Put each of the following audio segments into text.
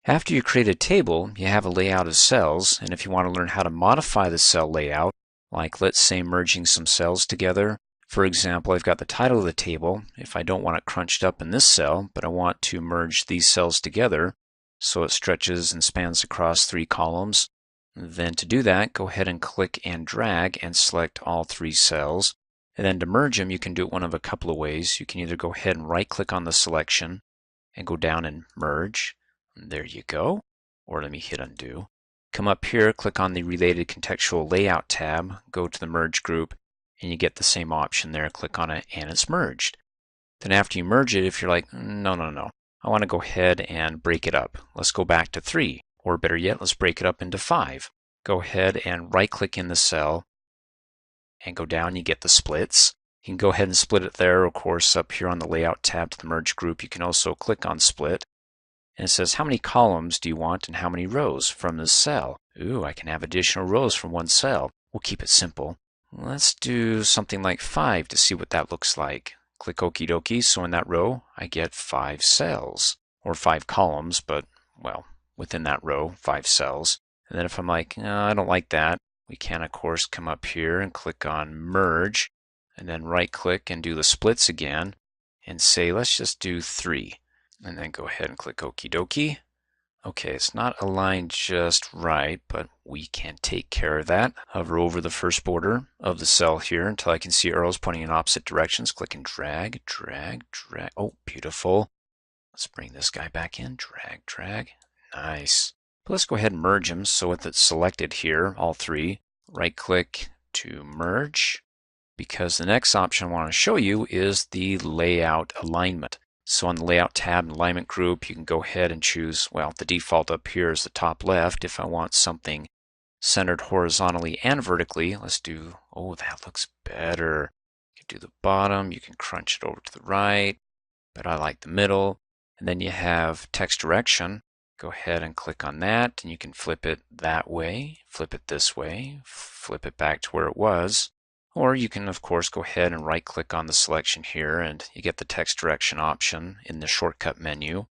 After you create a table, you have a layout of cells, and if you want to learn how to modify the cell layout, like let's say merging some cells together. For example, I've got the title of the table. If I don't want it crunched up in this cell, but I want to merge these cells together so it stretches and spans across 3 columns, then to do that, go ahead and click and drag and select all 3 cells. And then to merge them, you can do it one of a couple of ways. You can either go ahead and right-click on the selection and go down and merge. There you go. Or let me hit undo. Come up here, click on the Related Contextual Layout tab, go to the Merge group, and you get the same option there. Click on it, and it's merged. Then after you merge it, if you're like, no, I want to go ahead and break it up. Let's go back to 3, or better yet, let's break it up into 5. Go ahead and right-click in the cell, and go down, you get the splits. You can go ahead and split it there. Of course, up here on the Layout tab to the Merge group, you can also click on Split. And it says, how many columns do you want and how many rows from this cell? Ooh, I can have additional rows from one cell. We'll keep it simple. Let's do something like 5 to see what that looks like. Click Okie dokie, so in that row I get 5 cells, or 5 columns, but, well, within that row, 5 cells. And then if I'm like, I don't like that, we can, of course, come up here and click on Merge, and then right-click and do the splits again, and say, let's just do 3. And then go ahead and click Okie dokie. Okay, it's not aligned just right, but we can take care of that. Hover over the first border of the cell here until I can see arrows pointing in opposite directions. Click and drag, drag, drag. Oh, beautiful. Let's bring this guy back in. Drag, drag. Nice. But let's go ahead and merge them. So with it selected here, all 3, right-click to merge, because the next option I want to show you is the layout alignment. So on the Layout tab and Alignment group, you can go ahead and choose, well, the default up here is the top left. If I want something centered horizontally and vertically, let's do, oh, that looks better. You can do the bottom, you can crunch it over to the right, but I like the middle. And then you have text direction. Go ahead and click on that, and you can flip it that way, flip it this way, flip it back to where it was. Or you can, of course, go ahead and right-click on the selection here, and you get the text direction option in the shortcut menu.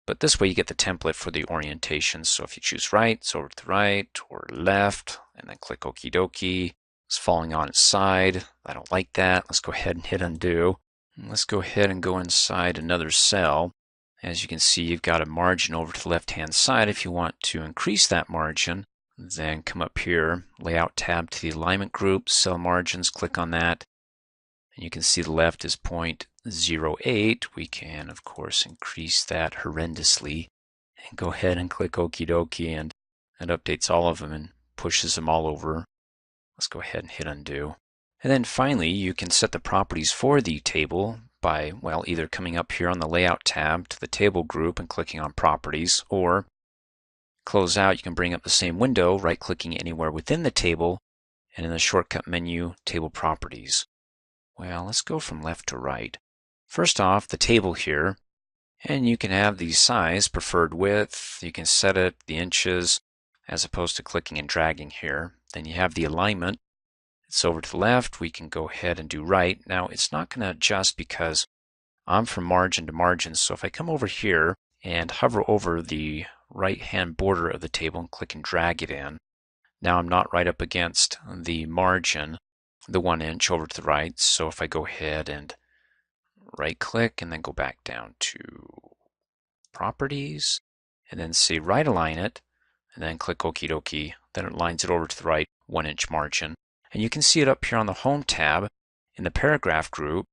But this way you get the template for the orientation. So if you choose right, it's over to the right, or left, and then click Okie dokie. It's falling on its side. I don't like that. Let's go ahead and hit undo. And let's go ahead and go inside another cell. As you can see, you've got a margin over to the left-hand side. If you want to increase that margin, then come up here, Layout tab to the Alignment group, Cell Margins, click on that. And you can see the left is 0.08. We can, of course, increase that horrendously. And go ahead and click Okie dokie, and it updates all of them and pushes them all over. Let's go ahead and hit undo. And then finally, you can set the properties for the table by, well, either coming up here on the Layout tab to the Table group and clicking on Properties, or close out, you can bring up the same window, right-clicking anywhere within the table, and in the shortcut menu, Table Properties. Well, let's go from left to right. First off, the table here, and you can have the size, preferred width, you can set it, the inches, as opposed to clicking and dragging here. Then you have the alignment. It's over to the left, we can go ahead and do right. Now, it's not going to adjust because I'm from margin to margin, so if I come over here and hover over the right-hand border of the table and click and drag it in, now I'm not right up against the margin, the 1 inch over to the right. So if I go ahead and right-click and then go back down to Properties, and then say right align it, and then click Okie dokie, then it lines it over to the right 1 inch margin. And you can see it up here on the Home tab in the Paragraph group,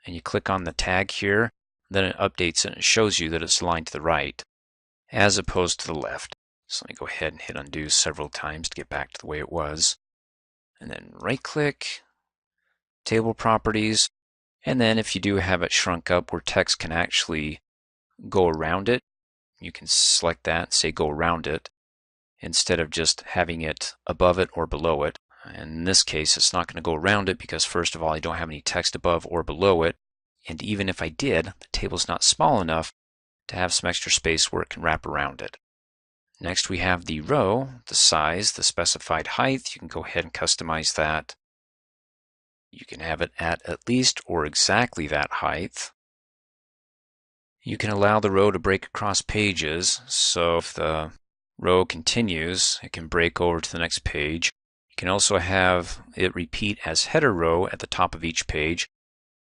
and you click on the tag here, then it updates it and it shows you that it's aligned to the right as opposed to the left. So let me go ahead and hit undo several times to get back to the way it was. And then right-click, Table Properties, and then if you do have it shrunk up where text can actually go around it, you can select that and say go around it instead of just having it above it or below it. In this case, it's not going to go around it because, first of all, I don't have any text above or below it. And even if I did, the table's not small enough to have some extra space where it can wrap around it. Next, we have the row, the size, the specified height. You can go ahead and customize that. You can have it at least or exactly that height. You can allow the row to break across pages, so if the row continues, it can break over to the next page. You can also have it repeat as header row at the top of each page.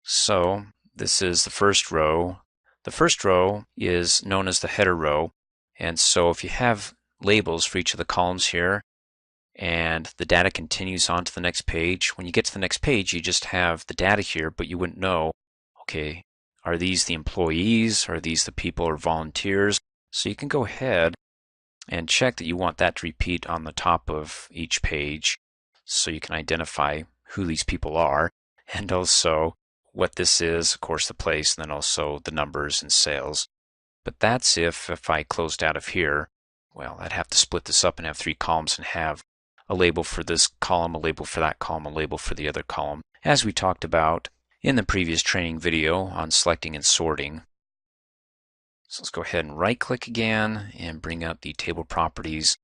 So this is the first row. The first row is known as the header row, and so if you have labels for each of the columns here, and the data continues on to the next page, when you get to the next page, you just have the data here, but you wouldn't know, okay, are these the employees? Are these the people or volunteers? So you can go ahead and check that you want that to repeat on the top of each page so you can identify who these people are and also what this is, of course, the place, and then also the numbers and sales. But that's if I closed out of here, well, I'd have to split this up and have 3 columns and have a label for this column, a label for that column, a label for the other column, as we talked about in the previous training video on selecting and sorting. So let's go ahead and right click again and bring up the table properties.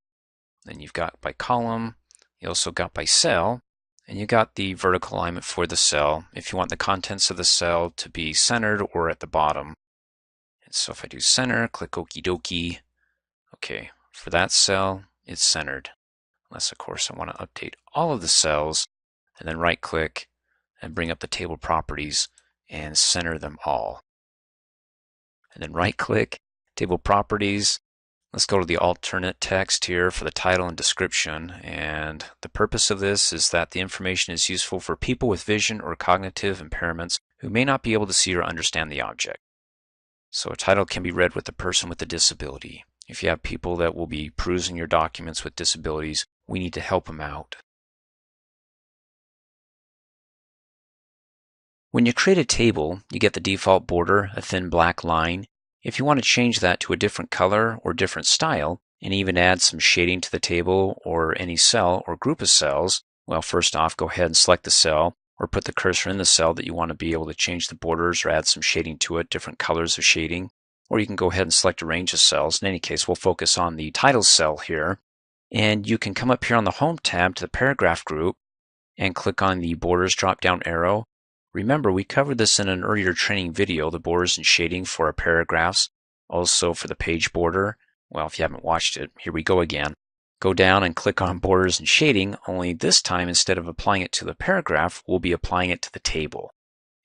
Then you've got by column, you also got by cell, and you got the vertical alignment for the cell if you want the contents of the cell to be centered or at the bottom. And so if I do center, click okie dokie. Okay, for that cell, it's centered. Unless, of course, I want to update all of the cells, and then right click and bring up the table properties and center them all. And then right click, table properties. Let's go to the alternate text here for the title and description. And the purpose of this is that the information is useful for people with vision or cognitive impairments who may not be able to see or understand the object. So a title can be read with a person with a disability. If you have people that will be perusing your documents with disabilities, we need to help them out. When you create a table, you get the default border, a thin black line. If you want to change that to a different color or different style, and even add some shading to the table or any cell or group of cells, well, first off, go ahead and select the cell or put the cursor in the cell that you want to be able to change the borders or add some shading to it, different colors of shading. Or you can go ahead and select a range of cells. In any case, we'll focus on the title cell here. And you can come up here on the Home tab to the paragraph group and click on the Borders drop-down arrow. Remember, we covered this in an earlier training video, the borders and shading for our paragraphs, also for the page border. Well, if you haven't watched it, here we go again. Go down and click on borders and shading, only this time instead of applying it to the paragraph, we'll be applying it to the table.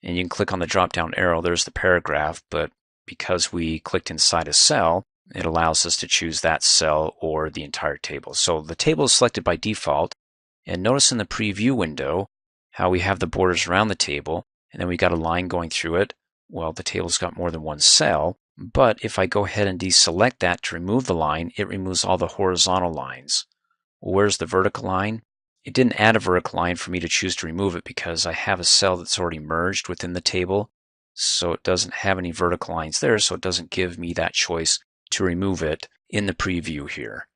And you can click on the drop-down arrow, there's the paragraph, but because we clicked inside a cell, it allows us to choose that cell or the entire table. So the table is selected by default, and notice in the preview window how we have the borders around the table, and then we got a line going through it. Well, the table's got more than one cell, but if I go ahead and deselect that to remove the line, it removes all the horizontal lines. Well, where's the vertical line? It didn't add a vertical line for me to choose to remove it because I have a cell that's already merged within the table, so it doesn't have any vertical lines there, so it doesn't give me that choice to remove it in the preview here.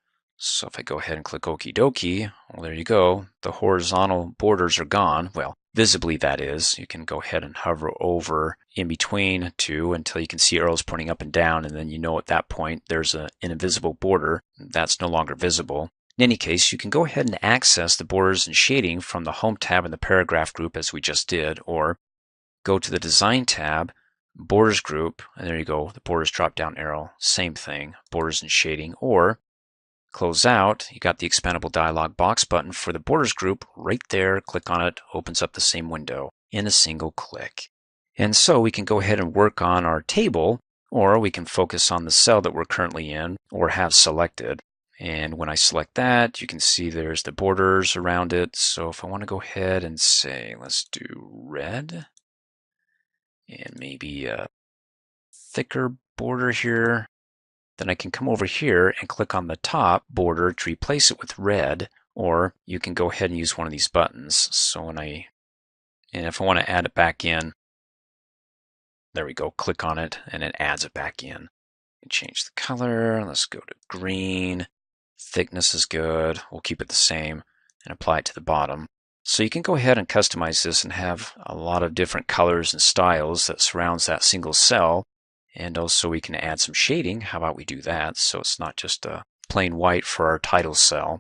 So if I go ahead and click okie dokie, well, there you go. The horizontal borders are gone. Well, visibly that is. You can go ahead and hover over in between two until you can see arrows pointing up and down, and then you know at that point there's an invisible border. That's no longer visible. In any case, you can go ahead and access the borders and shading from the Home tab in the paragraph group as we just did, or go to the Design tab, Borders group, and there you go, the Borders drop-down arrow, same thing, borders and shading, or close out, you got the expandable dialog box button for the borders group right there. Click on it, opens up the same window in a single click. And so we can go ahead and work on our table, or we can focus on the cell that we're currently in or have selected. And when I select that, you can see there's the borders around it. So if I want to go ahead and say, let's do red, and maybe a thicker border here, then I can come over here and click on the top border to replace it with red, or you can go ahead and use one of these buttons. So if I want to add it back in, there we go, click on it and it adds it back in. Change the color, let's go to green. Thickness is good, we'll keep it the same and apply it to the bottom. So you can go ahead and customize this and have a lot of different colors and styles that surrounds that single cell. And also we can add some shading. How about we do that so it's not just a plain white for our title cell.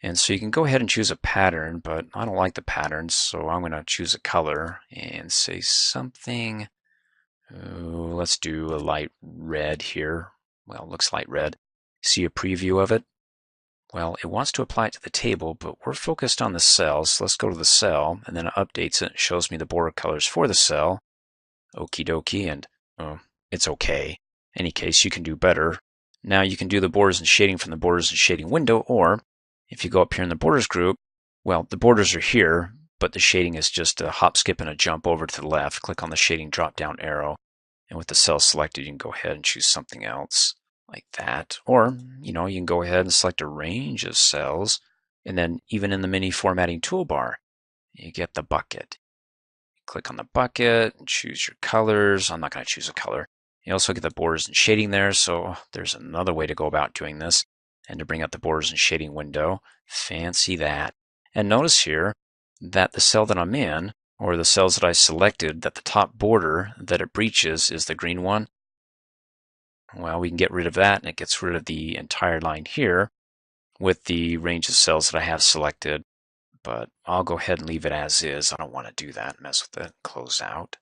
And so you can go ahead and choose a pattern, but I don't like the patterns, so I'm going to choose a color and say something Let's do a light red here. Well, it looks light red. See a preview of it? Well, it wants to apply it to the table, but we're focused on the cells. So let's go to the cell, and then it updates it and shows me the border colors for the cell. Okie dokie, and it's okay. In any case, you can do better. Now you can do the borders and shading from the borders and shading window, or if you go up here in the borders group, well, the borders are here, but the shading is just a hop, skip, and a jump over to the left. Click on the shading drop-down arrow, and with the cell selected, you can go ahead and choose something else like that. Or, you can go ahead and select a range of cells, and then even in the mini formatting toolbar, you get the bucket. Click on the bucket and choose your colors. I'm not going to choose a color. You also get the borders and shading there, so there's another way to go about doing this. And to bring up the borders and shading window, fancy that. And notice here that the cell that I'm in, or the cells that I selected, that the top border that it breaches is the green one. Well, we can get rid of that, and it gets rid of the entire line here with the range of cells that I have selected. But I'll go ahead and leave it as is. I don't want to do that, mess with it, close out.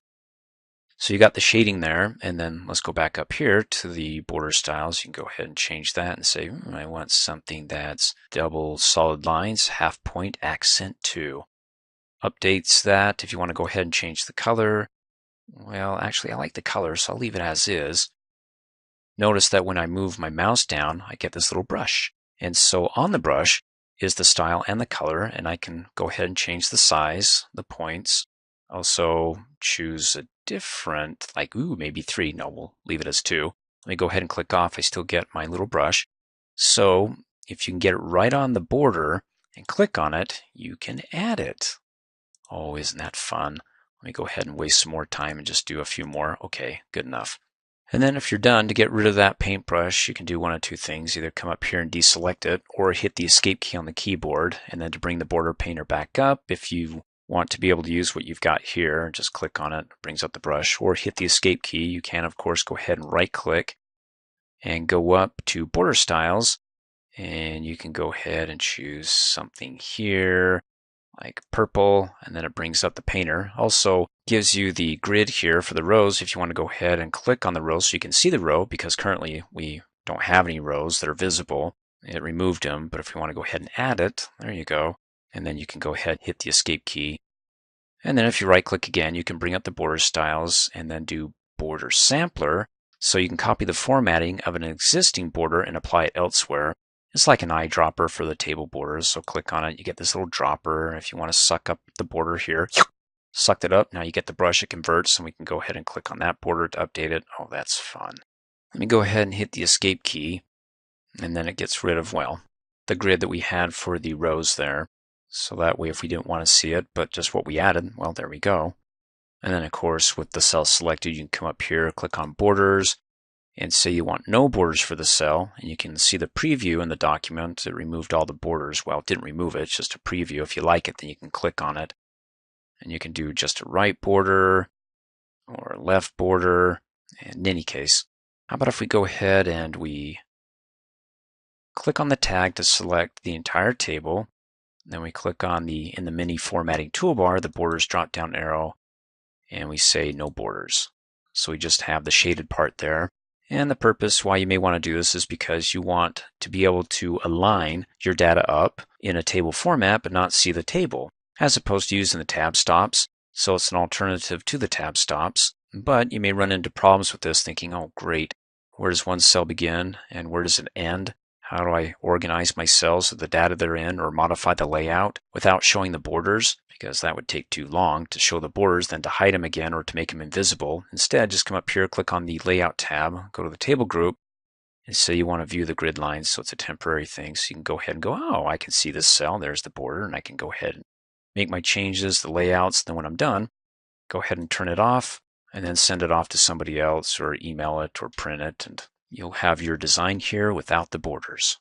So you got the shading there, and then let's go back up here to the border styles. You can go ahead and change that and say, I want something that's double solid lines, half point, accent 2. Updates that. If you want to go ahead and change the color, well, actually I like the color, so I'll leave it as is. Notice that when I move my mouse down, I get this little brush. And so on the brush is the style and the color, and I can go ahead and change the size, the points. Also choose a different, like, maybe 3. No, we'll leave it as 2. Let me go ahead and click off. I still get my little brush. So if you can get it right on the border and click on it, you can add it. Oh, isn't that fun? Let me go ahead and waste some more time and just do a few more. Okay, good enough. And then if you're done, to get rid of that paintbrush, you can do one of two things. Either come up here and deselect it, or hit the escape key on the keyboard. And then to bring the border painter back up, if you want to be able to use what you've got here, just click on it, brings up the brush, or hit the escape key. You can, of course, go ahead and right click and go up to border styles, and you can go ahead and choose something here like purple, and then it brings up the painter. Also gives you the grid here for the rows if you want to go ahead and click on the row so you can see the row, because currently we don't have any rows that are visible. It removed them, but if you want to go ahead and add it, there you go. And then you can go ahead and hit the escape key. And then if you right click again, you can bring up the border styles and then do border sampler, so you can copy the formatting of an existing border and apply it elsewhere. It's like an eyedropper for the table borders, so click on it, you get this little dropper. If you want to suck up the border here, sucked it up, now you get the brush, it converts, and we can go ahead and click on that border to update it. Oh, that's fun. Let me go ahead and hit the escape key, and then it gets rid of, well, the grid that we had for the rows there. So that way if we didn't want to see it, but just what we added, well, there we go. And then of course with the cell selected, you can come up here, click on borders, and say you want no borders for the cell, and you can see the preview in the document. It removed all the borders. Well, it didn't remove it, it's just a preview. If you like it, then you can click on it, and you can do just a right border or a left border. And in any case, how about if we go ahead and we click on the tag to select the entire table, then we click on in the mini formatting toolbar, the borders drop down arrow, and we say no borders. So we just have the shaded part there. And the purpose why you may want to do this is because you want to be able to align your data up in a table format but not see the table, as opposed to using the tab stops. So it's an alternative to the tab stops. But you may run into problems with this thinking, oh great, where does one cell begin and where does it end? How do I organize my cells of the data they're in, or modify the layout without showing the borders? Because that would take too long to show the borders, then to hide them again or to make them invisible. Instead, just come up here, click on the Layout tab, go to the Table Group, and say you want to view the grid lines, so it's a temporary thing. So you can go ahead and go, oh, I can see this cell, there's the border, and I can go ahead and make my changes, the layouts. Then when I'm done, go ahead and turn it off, and then send it off to somebody else, or email it, or print it, and you'll have your design here without the borders.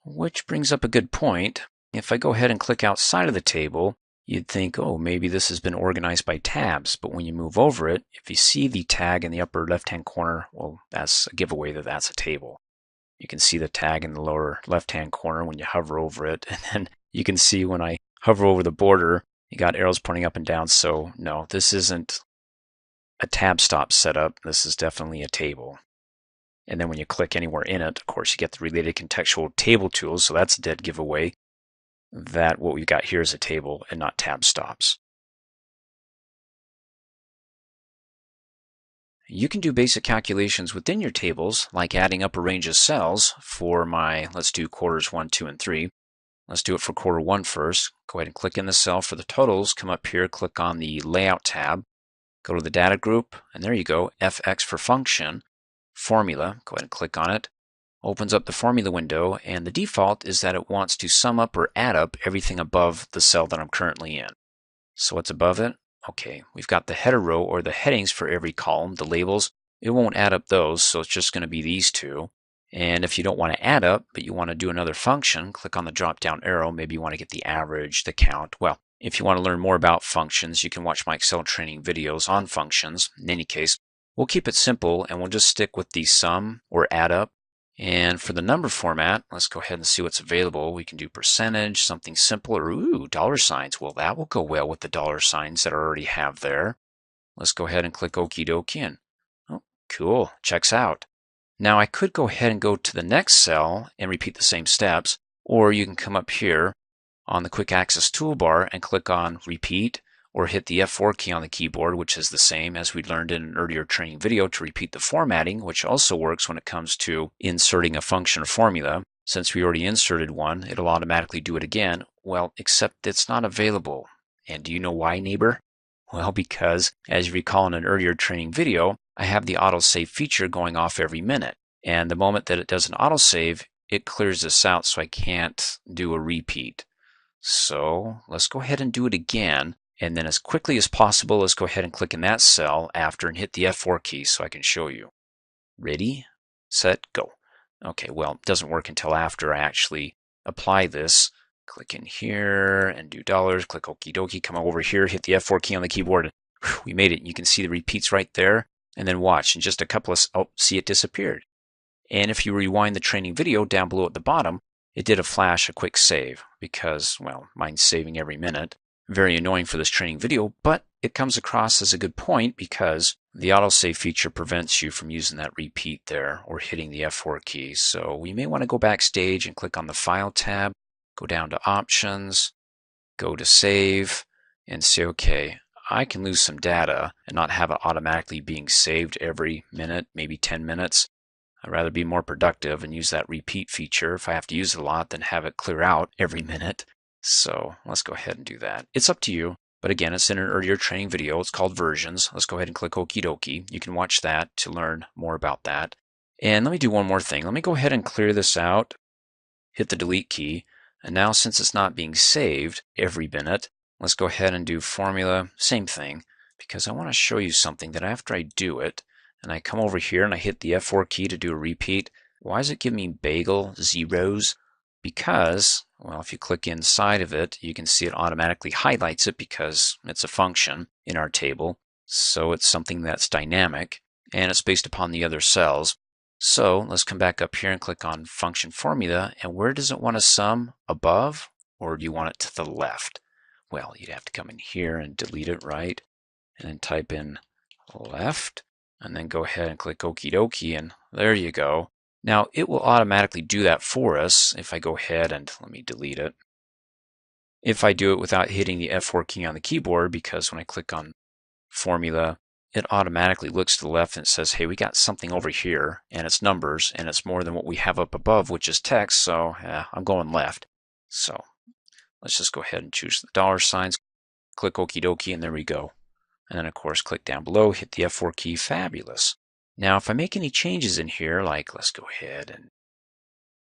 Which brings up a good point. If I go ahead and click outside of the table, you'd think, oh, maybe this has been organized by tabs, but when you move over it, if you see the tag in the upper left-hand corner, well, that's a giveaway that that's a table. You can see the tag in the lower left-hand corner when you hover over it, and then you can see when I hover over the border, you got arrows pointing up and down, so no, this isn't a tab stop setup, this is definitely a table. And then when you click anywhere in it, of course, you get the related contextual table tools. So that's a dead giveaway that what we've got here is a table and not tab stops. You can do basic calculations within your tables, like adding up a range of cells for my, let's do quarters 1, 2, and 3. Let's do it for quarter 1 first. Go ahead and click in the cell for the totals. Come up here, click on the Layout tab. Go to the Data group, and there you go, FX for function, formula. Go ahead and click on it. Opens up the formula window, and the default is that it wants to sum up or add up everything above the cell that I'm currently in. So what's above it? Okay, we've got the header row or the headings for every column, the labels. It won't add up those, so it's just going to be these two. And if you don't want to add up, but you want to do another function, click on the drop-down arrow. Maybe you want to get the average, the count. Well, if you want to learn more about functions, you can watch my Excel training videos on functions. In any case, we'll keep it simple, and we'll just stick with the sum or add up. And for the number format, let's go ahead and see what's available. We can do percentage, something simple, or ooh, dollar signs. Well, that will go well with the dollar signs that I already have there. Let's go ahead and click Okie dokie, and oh, cool, checks out. Now I could go ahead and go to the next cell and repeat the same steps, or you can come up here on the Quick Access toolbar and click on Repeat, or hit the F4 key on the keyboard, which is the same as we learned in an earlier training video to repeat the formatting, which also works when it comes to inserting a function or formula. Since we already inserted one, it'll automatically do it again. Well, except it's not available. And do you know why, neighbor? Well, because as you recall in an earlier training video, I have the autosave feature going off every minute. And the moment that it does an autosave, it clears this out so I can't do a repeat. So let's go ahead and do it again. And then as quickly as possible, let's go ahead and click in that cell after and hit the F4 key so I can show you. Ready, set, go. Okay, well, it doesn't work until after I actually apply this. Click in here and do dollars, click okie dokie, come over here, hit the F4 key on the keyboard. Whew, we made it. You can see the repeats right there. And then watch, in just a couple of, oh, see it disappeared. And if you rewind the training video down below at the bottom, it did a quick save because, well, mine's saving every minute. Very annoying for this training video, but it comes across as a good point because the autosave feature prevents you from using that repeat there or hitting the F4 key. So we may want to go backstage and click on the File tab, go down to Options, go to Save, and say, okay, I can lose some data and not have it automatically being saved every minute, maybe 10 minutes. I'd rather be more productive and use that repeat feature if I have to use it a lot than have it clear out every minute. So let's go ahead and do that. It's up to you, but again, it's in an earlier training video. It's called versions. Let's go ahead and click Okie dokie. You can watch that to learn more about that. And let me do one more thing. Let me go ahead and clear this out, hit the delete key. And now since it's not being saved every minute, let's go ahead and do formula, same thing, because I want to show you something that after I do it, and I come over here and I hit the F4 key to do a repeat, why does it give me bagel zeros? Because, well, if you click inside of it, you can see it automatically highlights it because it's a function in our table. So it's something that's dynamic, and it's based upon the other cells. So let's come back up here and click on Function Formula, and where does it want to sum? Above, or do you want it to the left? Well, you'd have to come in here and delete it, right? And then type in left, and then go ahead and click Okie dokie, and there you go. Now, it will automatically do that for us if I go ahead and let me delete it. If I do it without hitting the F4 key on the keyboard, because when I click on Formula, it automatically looks to the left and it says, hey, we got something over here, and it's numbers, and it's more than what we have up above, which is text, so yeah, I'm going left. So let's just go ahead and choose the dollar signs, click Okie dokie, and there we go. And then, of course, click down below, hit the F4 key, fabulous. Now, if I make any changes in here, like let's go ahead and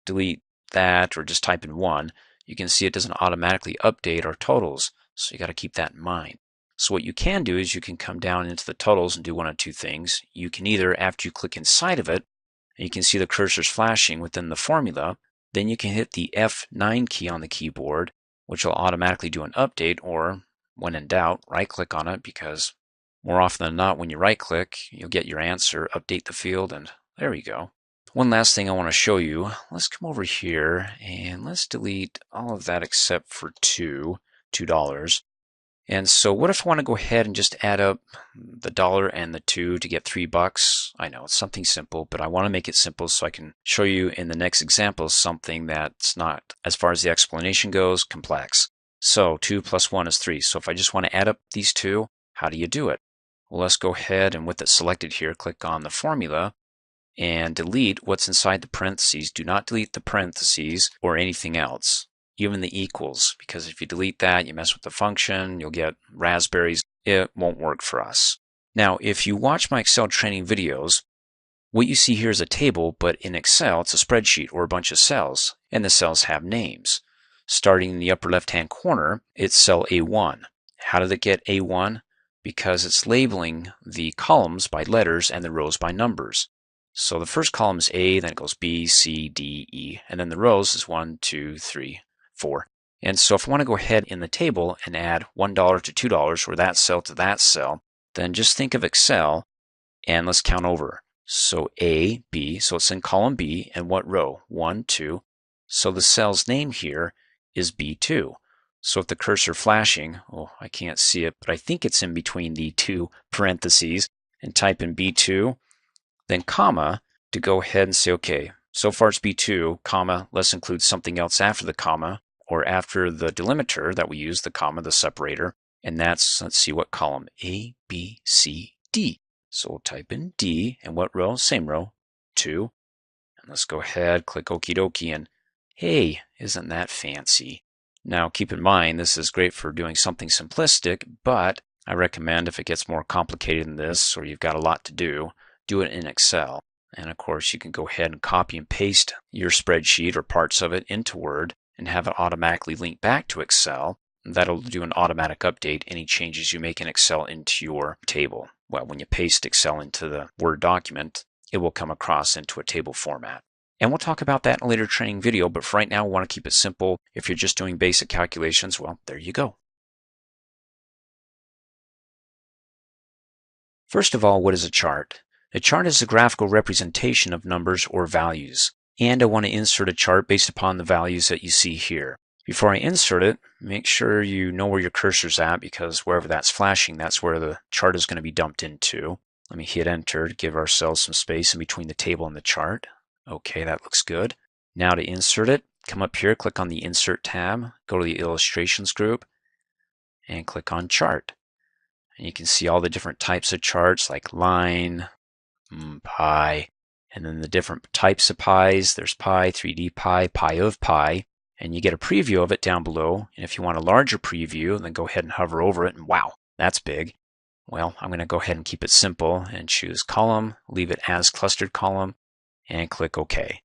delete that or just type in 1, you can see it doesn't automatically update our totals. So you got to keep that in mind. So what you can do is you can come down into the totals and do one of two things. You can either, after you click inside of it, and you can see the cursors flashing within the formula, then you can hit the F9 key on the keyboard, which will automatically do an update, or when in doubt, right click on it, because more often than not, when you right click, you'll get your answer, update the field, and there we go. One last thing I want to show you, let's come over here and let's delete all of that except for $2. And so what if I want to go ahead and just add up the dollar and the 2 to get $3? I know it's something simple, but I want to make it simple so I can show you in the next example something that's not, as far as the explanation goes, complex. So 2 plus 1 is 3. So if I just want to add up these two, how do you do it? Well, let's go ahead and with it selected here, click on the formula and delete what's inside the parentheses. Do not delete the parentheses or anything else, even the equals, because if you delete that, you mess with the function, you'll get raspberries. It won't work for us. Now, if you watch my Excel training videos, what you see here is a table, but in Excel, it's a spreadsheet or a bunch of cells, and the cells have names. Starting in the upper left-hand corner, it's cell A1. How did it get A1? Because it's labeling the columns by letters and the rows by numbers. So the first column is A, then it goes B, C, D, E, and then the rows is 1, 2, 3, 4. And so if I want to go ahead in the table and add $1 to $2 or that cell to that cell, then just think of Excel and let's count over. So A, B, so it's in column B, and what row? 1, 2. So the cell's name here is B2. So if the cursor flashing, oh, I can't see it, but I think it's in between the two parentheses, and type in B2, then comma, to go ahead and say, okay, so far it's B2, comma, let's include something else after the comma, or after the delimiter that we use, the comma, the separator, and that's, let's see what column, A, B, C, D. So we'll type in D, and what row? Same row, 2. And let's go ahead, click okie dokie, and hey, isn't that fancy? Now keep in mind, this is great for doing something simplistic, but I recommend if it gets more complicated than this, or you've got a lot to do it in Excel. And of course, you can go ahead and copy and paste your spreadsheet or parts of it into Word and have it automatically link back to Excel. That'll do an automatic update any changes you make in Excel into your table. Well, when you paste Excel into the Word document, it will come across into a table format. And we'll talk about that in a later training video, but for right now, we want to keep it simple. If you're just doing basic calculations, well, there you go. First of all, what is a chart? A chart is a graphical representation of numbers or values. And I want to insert a chart based upon the values that you see here. Before I insert it, make sure you know where your cursor's at, because wherever that's flashing, that's where the chart is going to be dumped into. Let me hit enter to give ourselves some space in between the table and the chart. Okay, that looks good. Now to insert it, come up here, click on the Insert tab, go to the Illustrations group, and click on Chart. And you can see all the different types of charts like line, pie, and then the different types of pies. There's pie, 3D pie, pie of pie, and you get a preview of it down below. And if you want a larger preview, then go ahead and hover over it, and wow, that's big. Well, I'm going to go ahead and keep it simple and choose column, leave it as clustered column, and click OK.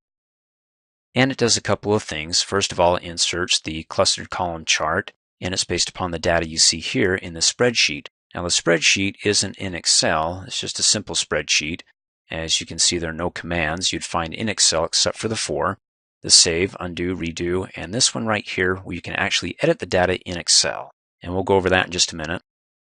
And it does a couple of things. First of all, it inserts the clustered column chart, and it's based upon the data you see here in the spreadsheet. Now the spreadsheet isn't in Excel, it's just a simple spreadsheet. As you can see, there are no commands you'd find in Excel except for the 4, the save, undo, redo, and this one right here where you can actually edit the data in Excel. And we'll go over that in just a minute.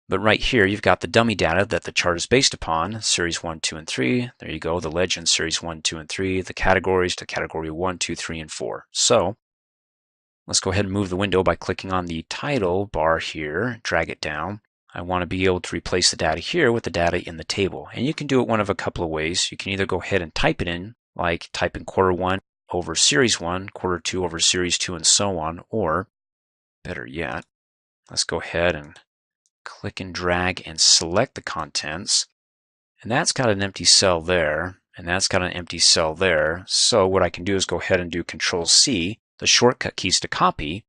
But right here, you've got the dummy data that the chart is based upon, series 1, 2, and 3. There you go, the legend, series 1, 2, and 3, the categories to category 1, 2, 3, and 4. So let's go ahead and move the window by clicking on the title bar here, drag it down. I want to be able to replace the data here with the data in the table. And you can do it one of a couple of ways. You can either go ahead and type it in, like type in quarter 1 over series 1, quarter 2 over series 2, and so on. Or, better yet, let's go ahead and click and drag and select the contents. And that's got an empty cell there, and that's got an empty cell there. So what I can do is go ahead and do Control-C, the shortcut keys to copy,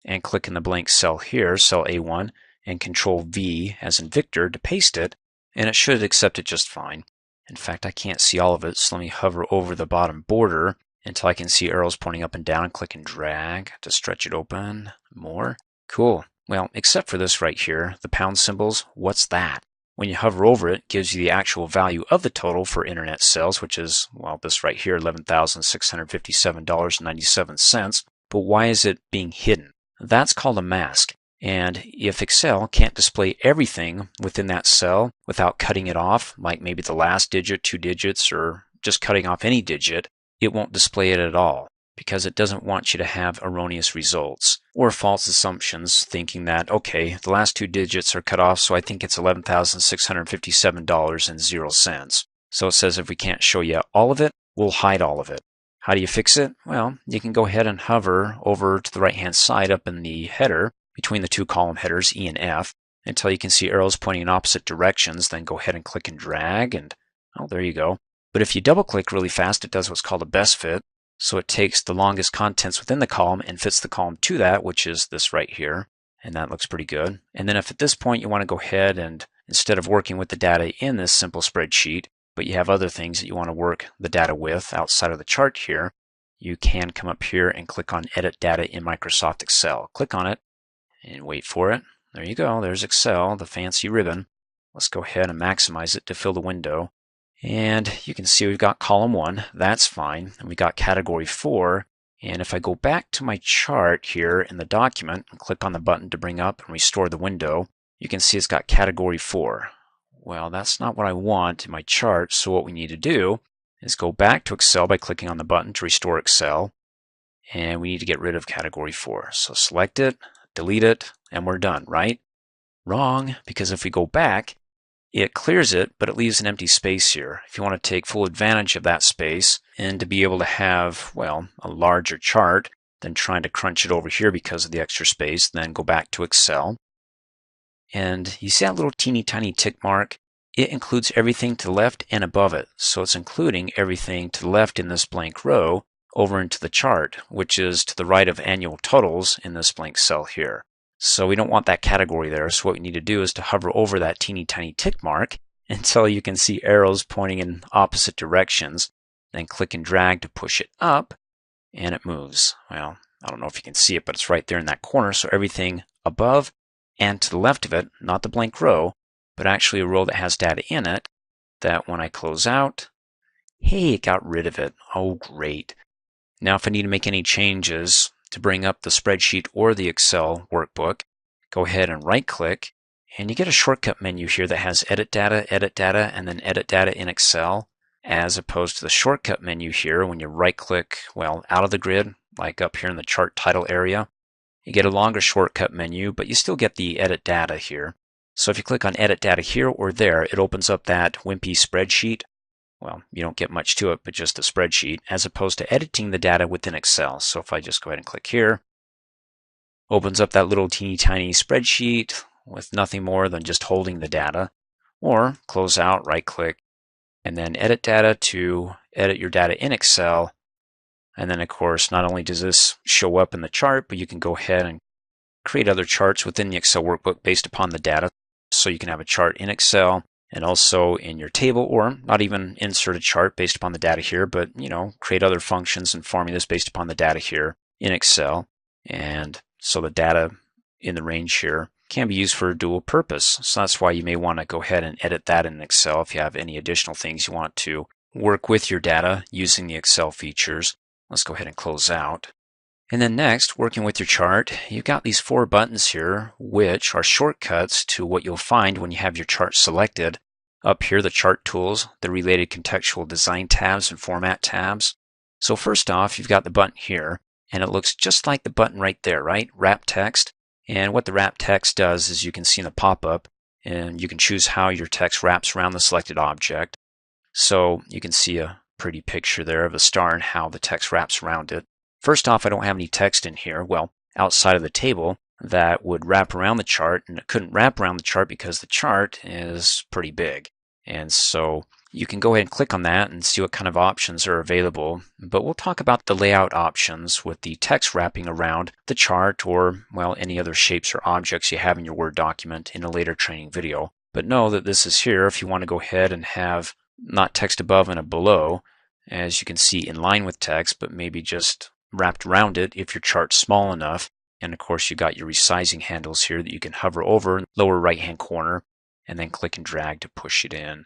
and click in the blank cell here, cell A1, and Control-V as in Victor to paste it, and it should accept it just fine. In fact, I can't see all of it, so let me hover over the bottom border until I can see arrows pointing up and down, and click and drag to stretch it open more. Cool. Well, except for this right here, the pound symbols, what's that? When you hover over it, it gives you the actual value of the total for internet sales, which is, well, this right here, $11,657.97. But why is it being hidden? That's called a mask. And if Excel can't display everything within that cell without cutting it off, like maybe the last digit, 2 digits, or just cutting off any digit, it won't display it at all. because it doesn't want you to have erroneous results or false assumptions thinking that, okay, the last two digits are cut off, so I think it's $11,657.00. So it says if we can't show you all of it, we'll hide all of it. How do you fix it? Well, you can go ahead and hover over to the right-hand side up in the header between the two column headers, E and F, until you can see arrows pointing in opposite directions. Then go ahead and click and drag, and oh, there you go. But if you double-click really fast, it does what's called a best fit. So it takes the longest contents within the column and fits the column to that, which is this right here. And that looks pretty good. And then if at this point you want to go ahead and, instead of working with the data in this simple spreadsheet, but you have other things that you want to work the data with outside of the chart here, you can come up here and click on Edit Data in Microsoft Excel. Click on it and wait for it. There you go. There's Excel, the fancy ribbon. Let's go ahead and maximize it to fill the window. And you can see we've got column 1, that's fine, and we got category 4. And if I go back to my chart here in the document and click on the button to bring up and restore the window, you can see it's got category 4. Well, that's not what I want in my chart, so what we need to do is go back to Excel by clicking on the button to restore Excel, and we need to get rid of category 4. So select it, delete it, and we're done, right? Wrong, because if we go back, it clears it, but it leaves an empty space here. If you want to take full advantage of that space and to be able to have, well, a larger chart than trying to crunch it over here because of the extra space, then go back to Excel. And you see that little teeny tiny tick mark? It includes everything to the left and above it. So it's including everything to the left in this blank row over into the chart, which is to the right of annual totals in this blank cell here. So we don't want that category there. So what we need to do is to hover over that teeny tiny tick mark until you can see arrows pointing in opposite directions. Then click and drag to push it up, and it moves. Well, I don't know if you can see it, but it's right there in that corner. So everything above and to the left of it, not the blank row, but actually a row that has data in it, that when I close out, hey, it got rid of it. Oh, great. Now if I need to make any changes to bring up the spreadsheet or the Excel workbook, go ahead and right-click, and you get a shortcut menu here that has Edit Data, and then Edit Data in Excel, as opposed to the shortcut menu here when you right-click, well, out of the grid, like up here in the chart title area. You get a longer shortcut menu, but you still get the Edit Data here. So if you click on Edit Data here or there, it opens up that wimpy spreadsheet. Well, you don't get much to it, but just a spreadsheet, as opposed to editing the data within Excel. So if I just go ahead and click here, opens up that little teeny tiny spreadsheet with nothing more than just holding the data. Or close out, right-click, and then Edit Data to edit your data in Excel. And then, of course, not only does this show up in the chart, but you can go ahead and create other charts within the Excel workbook based upon the data. So you can have a chart in Excel and also in your table, or not even insert a chart based upon the data here, but, create other functions and formulas based upon the data here in Excel. And so the data in the range here can be used for a dual purpose. So that's why you may want to go ahead and edit that in Excel if you have any additional things you want to work with your data using the Excel features. Let's go ahead and close out. And then next, working with your chart, you've got these 4 buttons here, which are shortcuts to what you'll find when you have your chart selected. Up here, the chart tools, the related contextual design tabs and format tabs. So first off, you've got the button here, and it looks just like the button right there, right? Wrap text. And what the wrap text does is you can see in the pop-up, and you can choose how your text wraps around the selected object. So you can see a pretty picture there of a star and how the text wraps around it. First off, I don't have any text in here, well, outside of the table, that would wrap around the chart, and it couldn't wrap around the chart because the chart is pretty big. And so you can go ahead and click on that and see what kind of options are available. But we'll talk about the layout options with the text wrapping around the chart or, well, any other shapes or objects you have in your Word document in a later training video. But know that this is here if you want to go ahead and have not text above and a below, as you can see in line with text, but maybe just wrapped around it if your chart's small enough. And of course, you got your resizing handles here that you can hover over in the lower right-hand corner and then click and drag to push it in.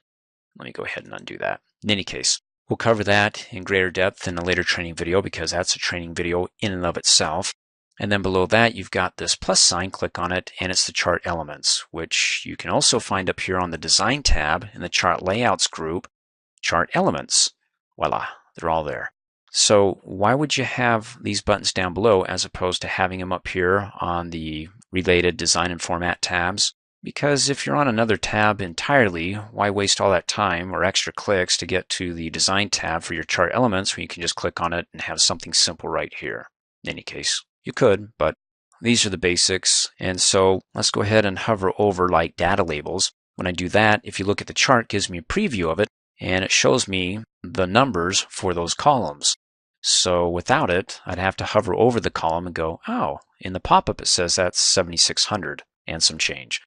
Let me go ahead and undo that. In any case, we'll cover that in greater depth in a later training video because that's a training video in and of itself. And then below that, you've got this plus sign. Click on it, and it's the chart elements, which you can also find up here on the Design tab in the Chart Layouts group, Chart Elements. Voila, they're all there. So why would you have these buttons down below as opposed to having them up here on the related design and format tabs? Because if you're on another tab entirely, why waste all that time or extra clicks to get to the design tab for your chart elements when you can just click on it and have something simple right here? In any case, you could, but these are the basics. And so let's go ahead and hover over like data labels. When I do that, if you look at the chart, it gives me a preview of it, and it shows me the numbers for those columns. So without it, I'd have to hover over the column and go, oh, in the pop-up it says that's 7,600 and some change.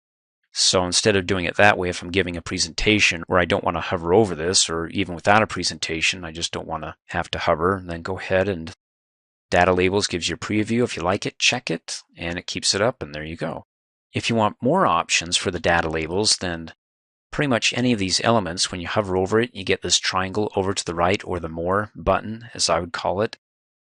So instead of doing it that way, if I'm giving a presentation where I don't want to hover over this, or even without a presentation, I just don't want to have to hover, and then go ahead and data labels gives you a preview. If you like it, check it, and it keeps it up, and there you go. If you want more options for the data labels, then pretty much any of these elements, when you hover over it, you get this triangle over to the right, or the More button, as I would call it.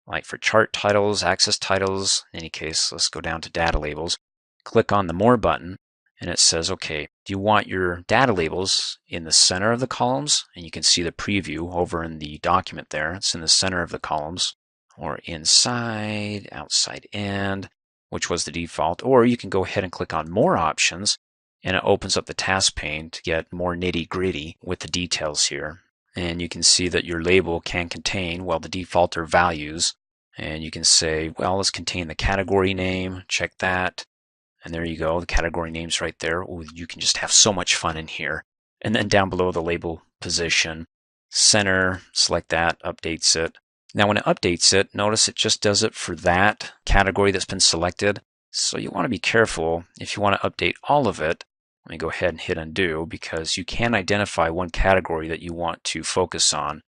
Like for chart titles, axis titles, in any case, let's go down to data labels. Click on the More button, and it says, okay, do you want your data labels in the center of the columns? And you can see the preview over in the document there. It's in the center of the columns, or inside, outside, and, which was the default. Or you can go ahead and click on More Options, and it opens up the task pane to get more nitty-gritty with the details here. And you can see that your label can contain, well, the default are values. And you can say, well, let's contain the category name, check that. And there you go, the category name's right there. Ooh, you can just have so much fun in here. And then down below, the label position, center, select that, updates it. Now when it updates it, notice it just does it for that category that's been selected. So you want to be careful if you want to update all of it. Let me go ahead and hit undo, because you can identify one category that you want to focus on,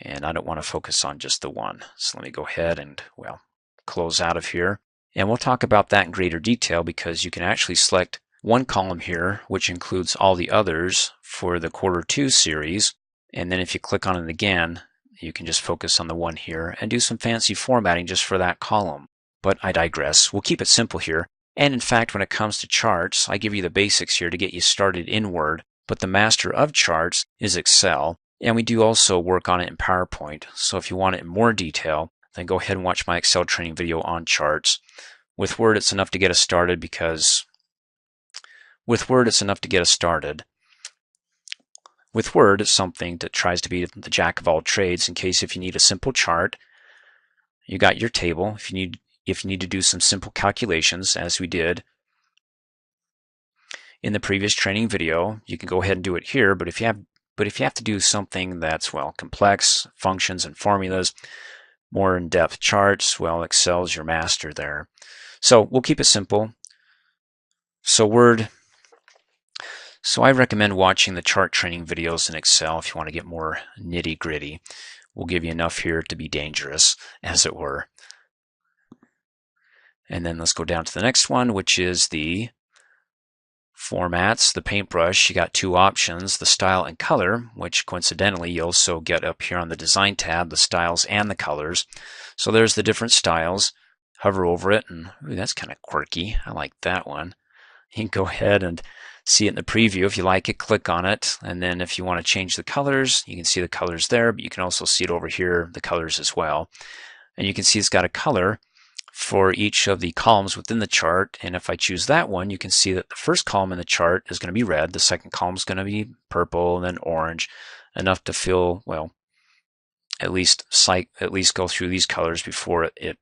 and I don't want to focus on just the one. So let me go ahead and, well, close out of here. And we'll talk about that in greater detail, because you can actually select one column here, which includes all the others for the Q2 series. And then if you click on it again, you can just focus on the one here and do some fancy formatting just for that column. But I digress. We'll keep it simple here. And in fact, when it comes to charts, I give you the basics here to get you started in Word, but the master of charts is Excel, and we do also work on it in PowerPoint. So if you want it in more detail, then go ahead and watch my Excel training video on charts. With Word, it's enough to get us started, because with Word, it's something that tries to be the jack of all trades, in case if you need a simple chart, you got your table. If you need to do some simple calculations, as we did in the previous training video, you can go ahead and do it here. But if you have to do something that's, well, complex, functions and formulas, more in-depth charts, well, Excel's your master there. So we'll keep it simple. So I recommend watching the chart training videos in Excel if you want to get more nitty-gritty. We'll give you enough here to be dangerous, as it were. And then let's go down to the next one, which is the formats, the paintbrush. You got two options, the style and color, which coincidentally you also get up here on the design tab, the styles and the colors. So there's the different styles. Hover over it, and ooh, that's kind of quirky. I like that one. You can go ahead and see it in the preview. If you like it, click on it. And then if you want to change the colors, you can see the colors there, but you can also see it over here, the colors as well. And you can see it's got a color for each of the columns within the chart. And if I choose that one, you can see that the first column in the chart is going to be red, the second column is going to be purple, and then orange, enough to feel, well, at least go through these colors before it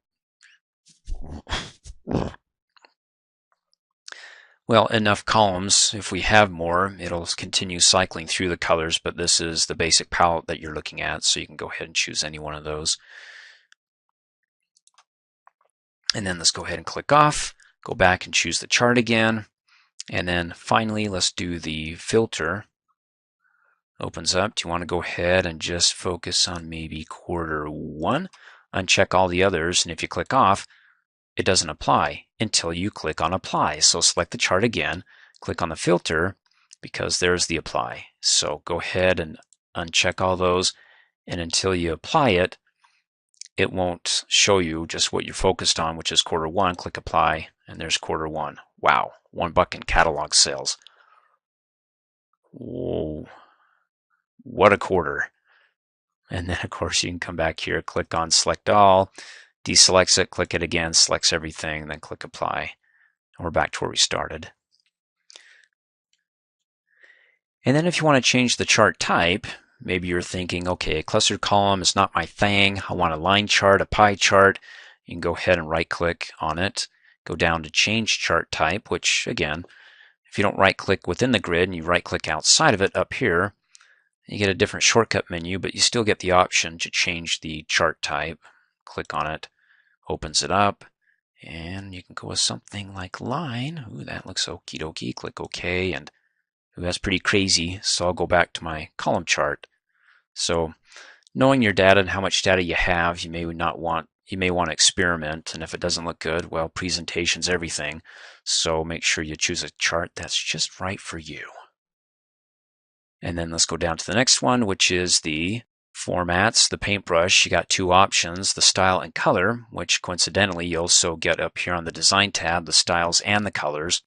well, enough columns. If we have more, it'll continue cycling through the colors, but this is the basic palette that you're looking at, so you can go ahead and choose any one of those. And then let's go ahead and click off, go back and choose the chart again. And then finally, let's do the filter. Opens up. Do you want to go ahead and just focus on maybe Q1? Uncheck all the others, and if you click off, it doesn't apply until you click on apply. So select the chart again, click on the filter, because there's the apply. So go ahead and uncheck all those, and until you apply it, it won't show you just what you're focused on, which is Q1. Click apply, and there's Q1. Wow, $1 in catalog sales. Whoa, what a quarter. And then of course you can come back here, click on select all, deselects it, click it again, selects everything, then click apply. And we're back to where we started. And then if you want to change the chart type, maybe you're thinking, okay, a clustered column is not my thing. I want a line chart, a pie chart. You can go ahead and right click on it, go down to change chart type, which again, if you don't right click within the grid and you right click outside of it up here, you get a different shortcut menu, but you still get the option to change the chart type. Click on it, opens it up, and you can go with something like line. Ooh, that looks okie dokie. Click OK, and ooh, that's pretty crazy. So I'll go back to my column chart. So knowing your data and how much data you have, you may want to experiment, and if it doesn't look good, well, presentation's everything. So make sure you choose a chart that's just right for you. And then let's go down to the next one, which is the formats, the paintbrush. You got two options, the style and color, which coincidentally you also get up here on the design tab, the styles and the colors.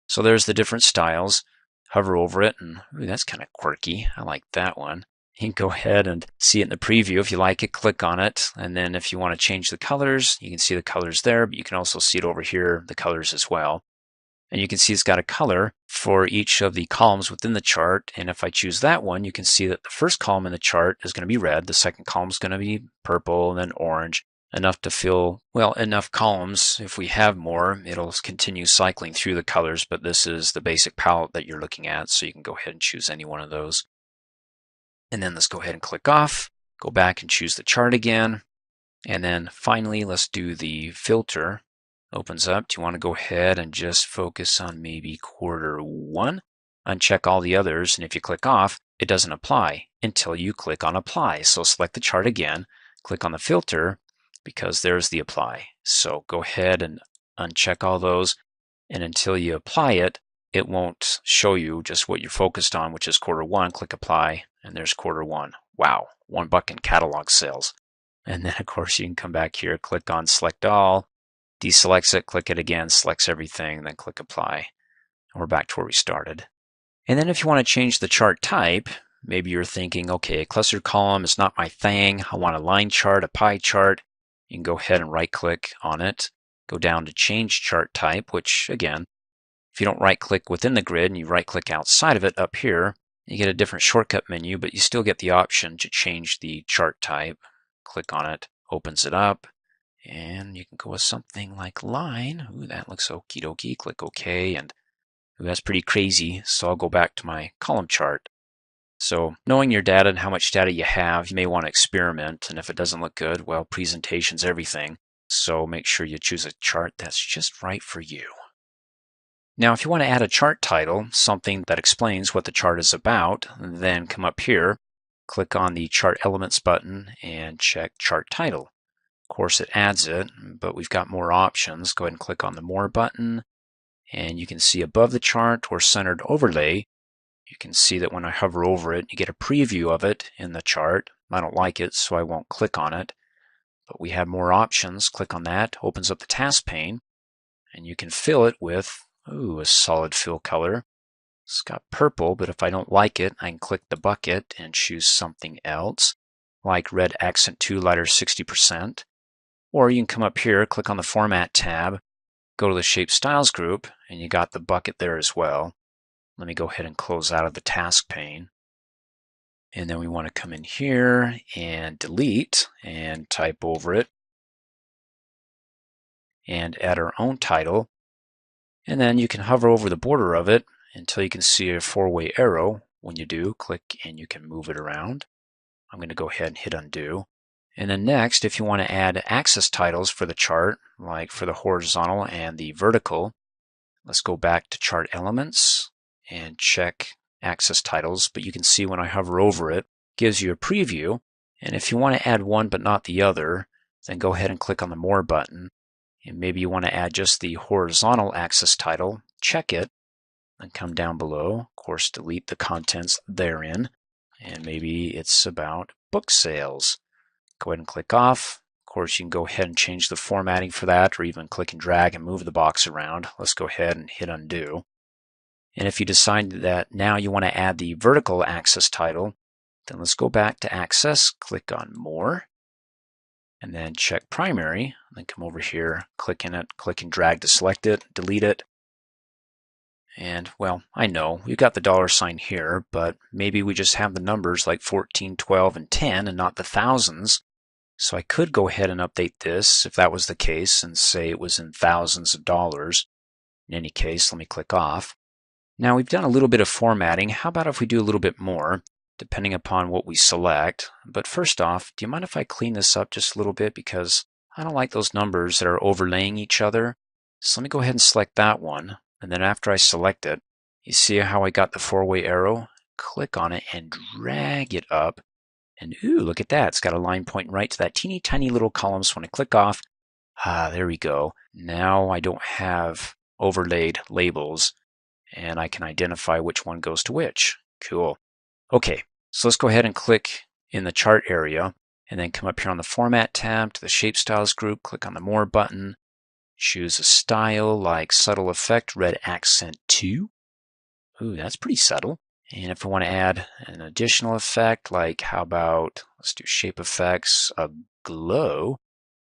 So there's the different styles. Hover over it, and ooh, that's kind of quirky. I like that one. You can go ahead and see it in the preview. If you like it, click on it. And then if you want to change the colors, you can see the colors there, but you can also see it over here, the colors as well. And you can see it's got a color for each of the columns within the chart. And if I choose that one, you can see that the first column in the chart is going to be red. The second column is going to be purple, and then orange. Enough to fill, well, enough columns. If we have more, it'll continue cycling through the colors, but this is the basic palette that you're looking at, so you can go ahead and choose any one of those. And then let's go ahead and click off, go back and choose the chart again. And then finally, let's do the filter. Opens up. Do you want to go ahead and just focus on maybe Q1? Uncheck all the others, and if you click off, it doesn't apply until you click on apply. So select the chart again, click on the filter, because there's the apply. So go ahead and uncheck all those, and until you apply it, it won't show you just what you're focused on, which is Q1. Click apply, and there's Q1. Wow, $1 in catalog sales. And then of course you can come back here, click on select all, deselects it, click it again, selects everything, then click apply. And we're back to where we started. And then if you want to change the chart type, maybe you're thinking, okay, a clustered column is not my thing. I want a line chart, a pie chart. You can go ahead and right click on it, go down to change chart type, which again, if you don't right click within the grid and you right click outside of it up here, you get a different shortcut menu, but you still get the option to change the chart type. Click on it, opens it up, and you can go with something like line. Ooh, that looks okie dokie. Click OK, and ooh, that's pretty crazy. So I'll go back to my column chart. So knowing your data and how much data you have, you may want to experiment, and if it doesn't look good, well, presentation's everything. So make sure you choose a chart that's just right for you. Now, if you want to add a chart title, something that explains what the chart is about, then come up here, click on the Chart Elements button, and check Chart Title. Of course, it adds it, but we've got more options. Go ahead and click on the More button, and you can see above the chart or centered overlay, you can see that when I hover over it, you get a preview of it in the chart. I don't like it, so I won't click on it. But we have more options. Click on that, opens up the task pane, and you can fill it with, ooh, a solid fill color. It's got purple, but if I don't like it, I can click the bucket and choose something else, like red accent 2 lighter 60%. Or you can come up here, click on the Format tab, go to the Shape Styles group, and you got the bucket there as well. Let me go ahead and close out of the task pane. And then we want to come in here and delete and type over it and add our own title. And then you can hover over the border of it until you can see a 4-way arrow. When you do, click and you can move it around. I'm going to go ahead and hit undo. And then next, if you want to add axis titles for the chart, like for the horizontal and the vertical, let's go back to Chart Elements and check axis titles. But you can see when I hover over it, it gives you a preview. And if you want to add one but not the other, then go ahead and click on the More button. And maybe you want to add just the horizontal axis title, check it, and come down below. Of course, delete the contents therein. And maybe it's about book sales. Go ahead and click off. Of course, you can go ahead and change the formatting for that, or even click and drag and move the box around. Let's go ahead and hit undo. And if you decide that now you want to add the vertical axis title, Then let's go back to Access, click on More, and then check Primary. Then come over here, click in it, click and drag to select it, delete it. And, well, I know we've got the $sign here, but maybe we just have the numbers like 14, 12, and 10 and not the thousands. So I could go ahead and update this if that was the case and say it was in thousands of dollars. In any case, let me click off. Now we've done a little bit of formatting. How about if we do a little bit more, depending upon what we select? But first off, do you mind if I clean this up just a little bit, because I don't like those numbers that are overlaying each other. So let me go ahead and select that one. And then after I select it, you see how I got the four-way arrow? Click on it and drag it up. And ooh, look at that. It's got a line pointing right to that teeny tiny little column. So when I click off, there we go. Now I don't have overlaid labels, and I can identify which one goes to which. Cool. Okay, so let's go ahead and click in the chart area, and then come up here on the Format tab to the Shape Styles group, click on the More button, choose a style like Subtle Effect, Red Accent 2. Ooh, that's pretty subtle. And if I want to add an additional effect, like how about, let's do Shape Effects, a glow,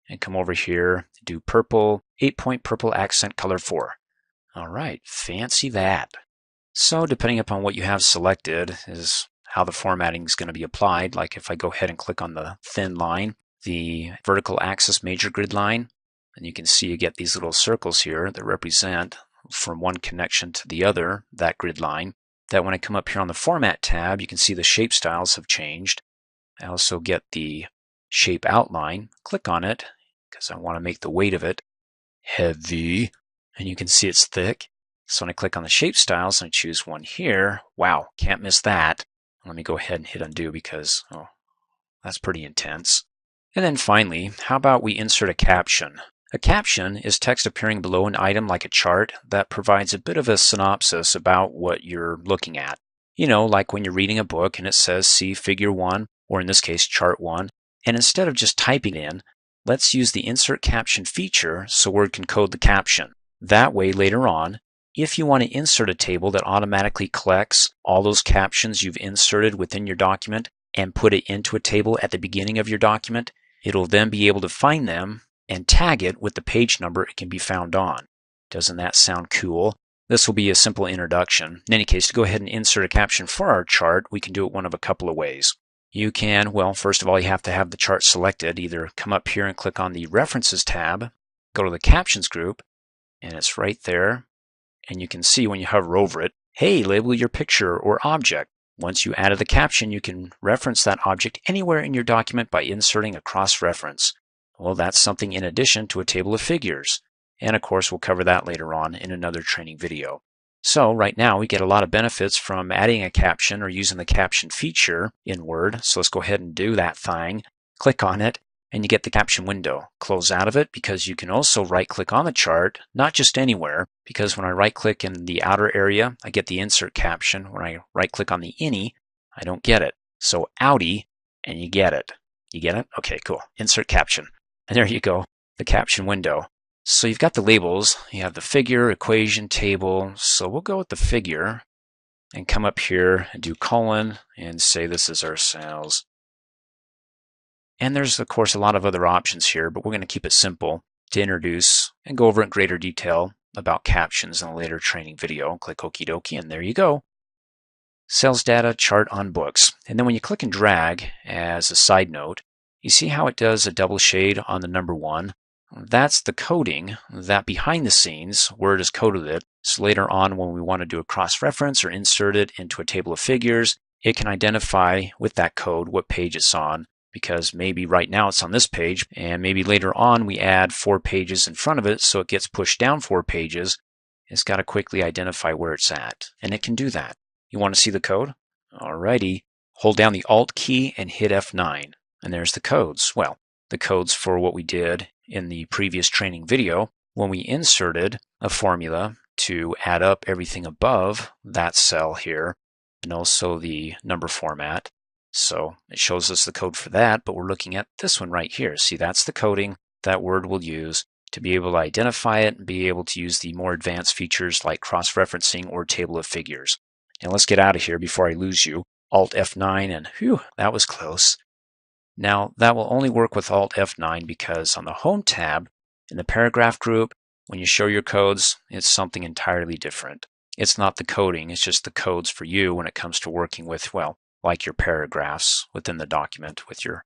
and come over here, do purple, 8-point purple accent color 4. All right, fancy that. So depending upon what you have selected is how the formatting is going to be applied. Like if I go ahead and click on the thin line, the vertical axis major grid line, and you can see you get these little circles here that represent from one connection to the other, that grid line. That when I come up here on the Format tab, you can see the shape styles have changed. I also get the shape outline. Click on it because I want to make the weight of it heavy, and you can see it's thick. So when I click on the shape styles and I choose one here, wow, can't miss that. Let me go ahead and hit undo because, oh, that's pretty intense. And then finally, how about we insert a caption? A caption is text appearing below an item like a chart that provides a bit of a synopsis about what you're looking at. You know, like when you're reading a book and it says see figure 1, or in this case chart 1, and instead of just typing in, let's use the insert caption feature so Word can code the caption. That way later on, if you want to insert a table that automatically collects all those captions you've inserted within your document and put it into a table at the beginning of your document, it'll then be able to find them and tag it with the page number it can be found on. Doesn't that sound cool? This will be a simple introduction. In any case, to go ahead and insert a caption for our chart, we can do it one of a couple of ways. You can, well, first of all, you have to have the chart selected. Either come up here and click on the References tab, go to the Captions group, and it's right there. And you can see when you hover over it, hey, label your picture or object. Once you added the caption, you can reference that object anywhere in your document by inserting a cross-reference. Well, that's something in addition to a table of figures. And of course, we'll cover that later on in another training video. So right now, we get a lot of benefits from adding a caption or using the caption feature in Word. So let's go ahead and do that thing. Click on it, and you get the caption window. Close out of it because you can also right-click on the chart, not just anywhere, because when I right-click in the outer area, I get the insert caption. When I right-click on the innie, I don't get it. So outie, and you get it. You get it? Okay, cool. Insert caption. And there you go, the caption window. So you've got the labels. You have the figure, equation, table. So we'll go with the figure and come up here and do colon and say this is our sales. And there's, of course, a lot of other options here, but we're going to keep it simple to introduce and go over in greater detail about captions in a later training video. Click Okie dokie, and there you go. Sales data chart on books. And then when you click and drag, as a side note, you see how it does a double shade on the number 1. That's the coding that behind the scenes, Word has coded it. So later on when we want to do a cross-reference or insert it into a table of figures, it can identify with that code what page it's on, because maybe right now it's on this page, and maybe later on we add 4 pages in front of it so it gets pushed down 4 pages. It's got to quickly identify where it's at, and it can do that. You want to see the code? Alrighty. Hold down the Alt key and hit F9. And there's the codes. Well, the codes for what we did in the previous training video when we inserted a formula to add up everything above that cell here and also the number format. So it shows us the code for that, but we're looking at this one right here. See, that's the coding that Word will use to be able to identify it and be able to use the more advanced features like cross-referencing or table of figures. Now let's get out of here before I lose you. Alt F9 and whew, that was close. Now that will only work with Alt F9 because on the Home tab in the paragraph group, when you show your codes, it's something entirely different. It's not the coding, it's just the codes for you when it comes to working with, well, like your paragraphs within the document with your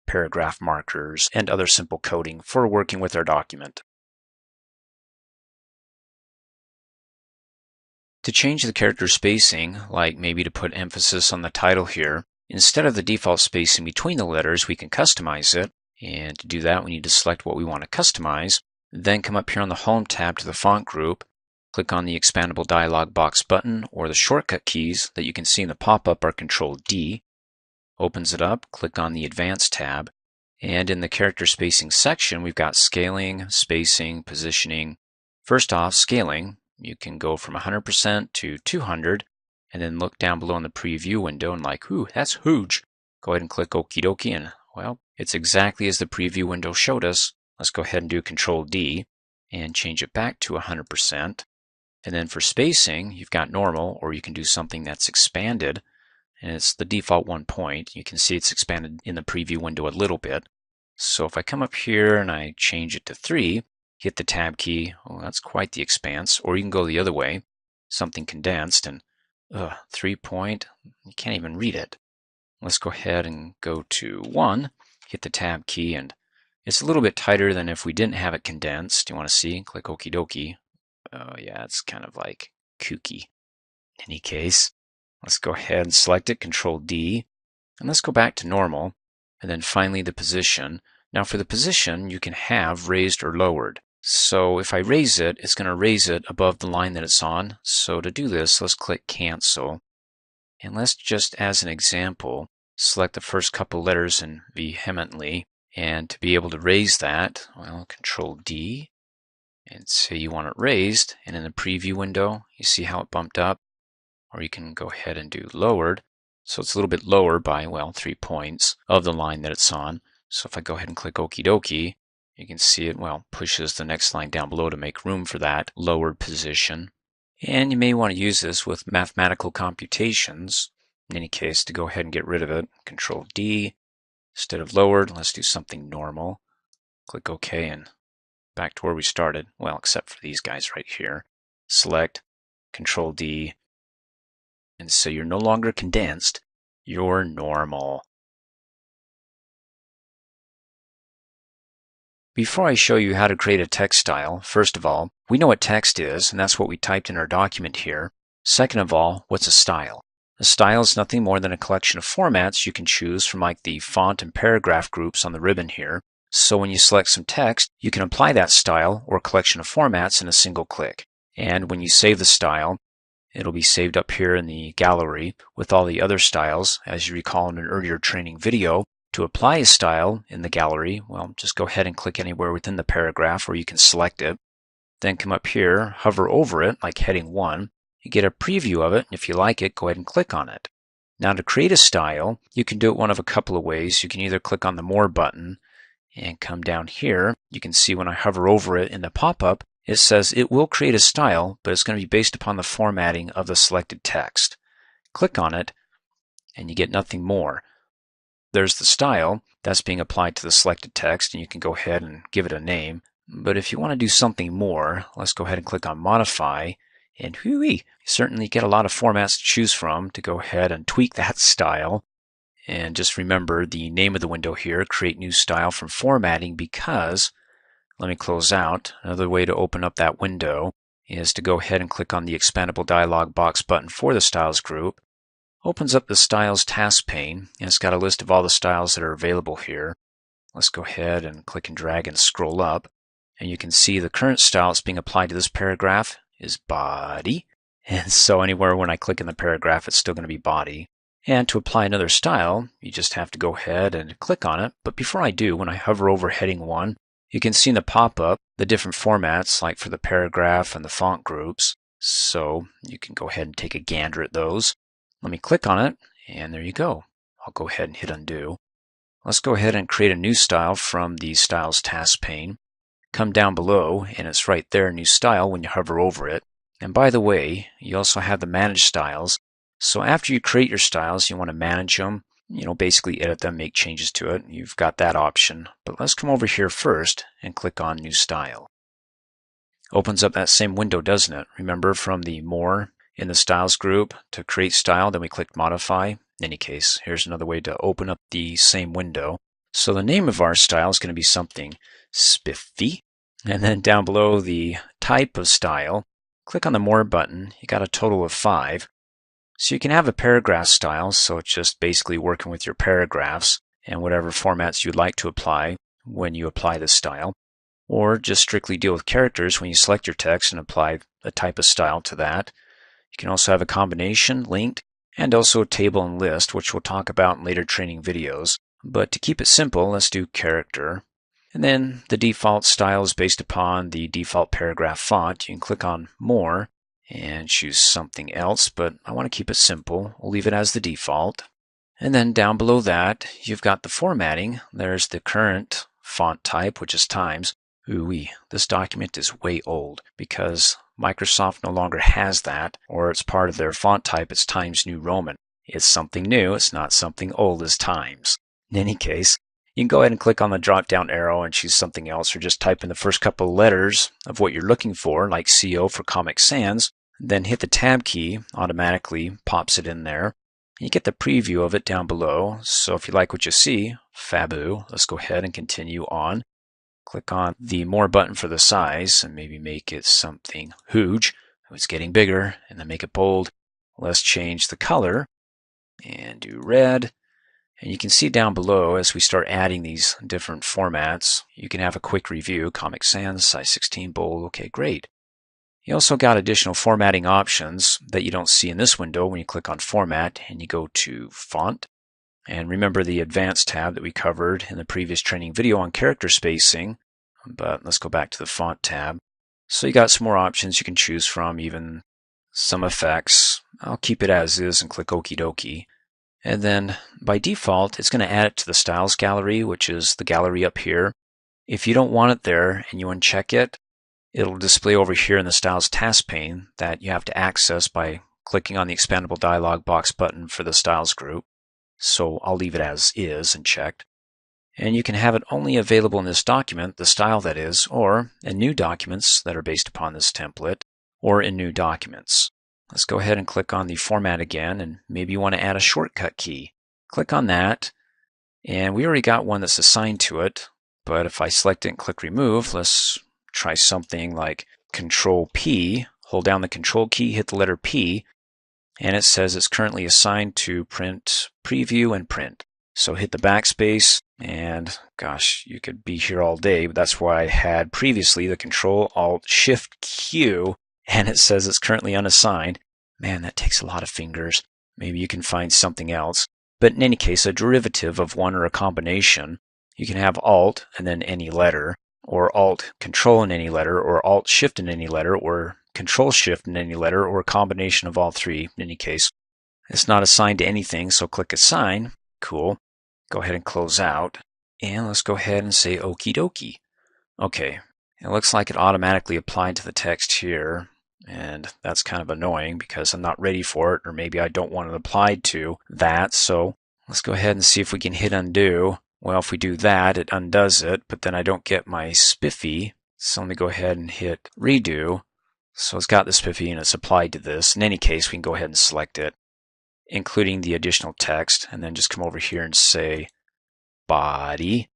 paragraph markers and other simple coding for working with our document. To change the character spacing, like maybe to put emphasis on the title here, instead of the default spacing between the letters, we can customize it. And to do that, we need to select what we want to customize. Then come up here on the Home tab to the font group, click on the expandable dialog box button, or the shortcut keys that you can see in the pop-up are Control D. Opens it up, click on the Advanced tab, and in the character spacing section, we've got scaling, spacing, positioning. First off, scaling. You can go from 100% to 200, and then look down below in the preview window and like, ooh, that's huge. Go ahead and click Okie dokie, and well, it's exactly as the preview window showed us. Let's go ahead and do Control D and change it back to 100%. And then for spacing, you've got normal, or you can do something that's expanded, and it's the default 1 point. You can see it's expanded in the preview window a little bit. So if I come up here and I change it to 3, hit the tab key, oh, that's quite the expanse. Or you can go the other way, something condensed, and 3 point, you can't even read it. Let's go ahead and go to 1, hit the tab key, and it's a little bit tighter than if we didn't have it condensed. You want to see? Click Okie dokie. Oh yeah, it's kind of like kooky. In any case, let's go ahead and select it, Control D, and let's go back to normal, and then finally the position. Now for the position, you can have raised or lowered. So if I raise it, it's going to raise it above the line that it's on. So to do this, let's click Cancel. And let's just, as an example, select the first couple letters and vehemently. And to be able to raise that, well, Control D, and say you want it raised. And in the preview window, you see how it bumped up? Or you can go ahead and do lowered. So it's a little bit lower by, well, 3 points of the line that it's on. So if I go ahead and click Okie dokie, you can see it, well, pushes the next line down below to make room for that lowered position. And you may want to use this with mathematical computations. In any case, to go ahead and get rid of it, Control D. Instead of lowered, let's do something normal. Click OK and back to where we started. Well, except for these guys right here. Select, Control D. And so you're no longer condensed, you're normal. Before I show you how to create a text style, first of all, we know what text is, and that's what we typed in our document here. Second of all, what's a style? A style is nothing more than a collection of formats you can choose from, like the font and paragraph groups on the ribbon here. So when you select some text, you can apply that style or collection of formats in a single click. And when you save the style, it'll be saved up here in the gallery with all the other styles. As you recall in an earlier training video, to apply a style in the gallery, well, just go ahead and click anywhere within the paragraph, or you can select it. Then come up here, hover over it like heading 1. You get a preview of it, and if you like it, go ahead and click on it. Now to create a style, you can do it one of a couple of ways. You can either click on the More button and come down here. You can see when I hover over it in the pop-up, it says it will create a style, but it's going to be based upon the formatting of the selected text. Click on it, and you get nothing more. There's the style that's being applied to the selected text, and you can go ahead and give it a name. But if you want to do something more, let's go ahead and click on Modify, and whoo-wee, you certainly get a lot of formats to choose from to go ahead and tweak that style. And just remember the name of the window here, Create New Style from Formatting, because, let me close out, another way to open up that window is to go ahead and click on the expandable dialog box button for the Styles group. Opens up the Styles task pane, and it's got a list of all the styles that are available here. Let's go ahead and click and drag and scroll up, and you can see the current style that's being applied to this paragraph is body. And so anywhere when I click in the paragraph, it's still going to be body. And to apply another style, you just have to go ahead and click on it. But before I do, when I hover over heading 1, you can see in the pop-up the different formats, like for the paragraph and the font groups. So you can go ahead and take a gander at those. Let me click on it, and there you go. I'll go ahead and hit undo. Let's go ahead and create a new style from the Styles task pane. Come down below, and it's right there, New Style, when you hover over it. And by the way, you also have the Manage Styles. So after you create your styles, you want to manage them, basically edit them, make changes to it. You've got that option. But let's come over here first and click on New Style. Opens up that same window, doesn't it? Remember from the More in the Styles group to create style, then we clicked Modify. In any case, here's another way to open up the same window. So the name of our style is going to be something spiffy. And then down below the type of style, click on the More button. You got a total of 5. So you can have a paragraph style, so it's just basically working with your paragraphs and whatever formats you'd like to apply when you apply this style. Or just strictly deal with characters when you select your text and apply a type of style to that. You can also have a combination, linked, and also a table and list, which we'll talk about in later training videos. But to keep it simple, let's do character. And then the default style is based upon the default paragraph font. You can click on More and choose something else, but I want to keep it simple. We'll leave it as the default. And then down below that, you've got the formatting. There's the current font type, which is Times. Ooh-wee, this document is way old because Microsoft no longer has that, or it's part of their font type. It's Times New Roman. It's something new. It's not something old as Times. In any case, you can go ahead and click on the drop-down arrow and choose something else, or just type in the first couple of letters of what you're looking for, like CO for Comic Sans. Then hit the Tab key, automatically pops it in there. And you get the preview of it down below. So if you like what you see, Fabu, let's go ahead and continue on. Click on the More button for the size and maybe make it something huge. It's getting bigger, and then make it bold. Let's change the color and do red. And you can see down below as we start adding these different formats, you can have a quick review. Comic Sans, size 16, bold. Okay, great. You also got additional formatting options that you don't see in this window when you click on Format and you go to Font. And remember the Advanced tab that we covered in the previous training video on character spacing. But let's go back to the Font tab. So you got some more options you can choose from, even some effects. I'll keep it as is and click Okie dokie. And then by default, it's going to add it to the Styles gallery, which is the gallery up here. If you don't want it there and you uncheck it, it'll display over here in the Styles task pane that you have to access by clicking on the expandable dialog box button for the Styles group. So I'll leave it as is and checked. And you can have it only available in this document, the style that is, or in new documents that are based upon this template, or in new documents. Let's go ahead and click on the Format again, and maybe you want to add a shortcut key. Click on that, and we already got one that's assigned to it, but if I select it and click Remove, let's try something like Control P. Hold down the Control key, hit the letter P, and it says it's currently assigned to Print, Preview, and Print. So hit the backspace, and gosh, you could be here all day, but that's why I had previously the Control Alt Shift Q, and it says it's currently unassigned. Man, that takes a lot of fingers. Maybe you can find something else. But in any case, a derivative of one or a combination, you can have Alt and then any letter, or Alt Control in any letter, or Alt Shift in any letter, or Control Shift in any letter, or a combination of all three in any case. It's not assigned to anything, so click Assign. Cool. Go ahead and close out. And let's go ahead and say Okie dokie. Okay, it looks like it automatically applied to the text here. And that's kind of annoying because I'm not ready for it, or maybe I don't want it applied to that. So let's go ahead and see if we can hit undo. Well, if we do that, it undoes it, but then I don't get my spiffy. So let me go ahead and hit redo. So it's got the spiffy and it's applied to this. In any case, we can go ahead and select it, including the additional text, and then just come over here and say body.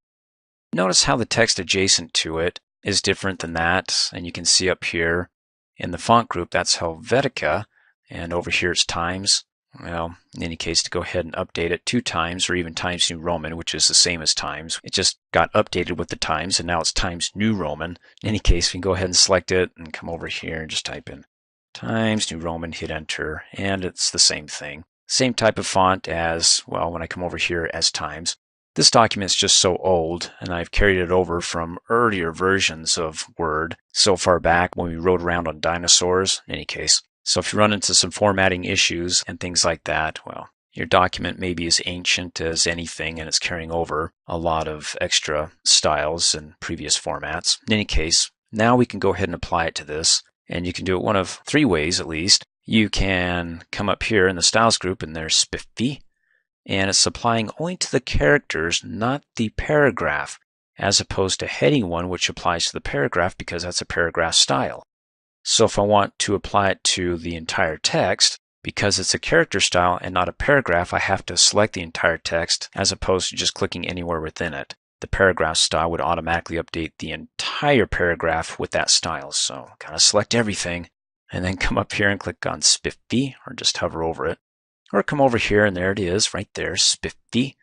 Notice how the text adjacent to it is different than that, and you can see up here in the font group that's Helvetica, and over here it's Times. Well, in any case, to go ahead and update it to Times, or even Times New Roman, which is the same as Times. It just got updated with the Times, and now it's Times New Roman. In any case, we can go ahead and select it and come over here and just type in Times New Roman, hit enter, and it's the same thing. Same type of font as, well, when I come over here as Times. This document's just so old, and I've carried it over from earlier versions of Word so far back when we rode around on dinosaurs, in any case. So if you run into some formatting issues and things like that, well, your document may be as ancient as anything, and it's carrying over a lot of extra styles and previous formats. In any case, now we can go ahead and apply it to this, and you can do it one of 3 ways at least. you can come up here in the styles group and there's spiffy, and it's applying only to the characters, not the paragraph, as opposed to heading 1, which applies to the paragraph because that's a paragraph style. So if I want to apply it to the entire text, because it's a character style and not a paragraph, I have to select the entire text as opposed to just clicking anywhere within it. The paragraph style would automatically update the entire paragraph with that style. So gotta select everything and then come up here and click on spiffy, or just hover over it. Or come over here and there it is right there, spiffy.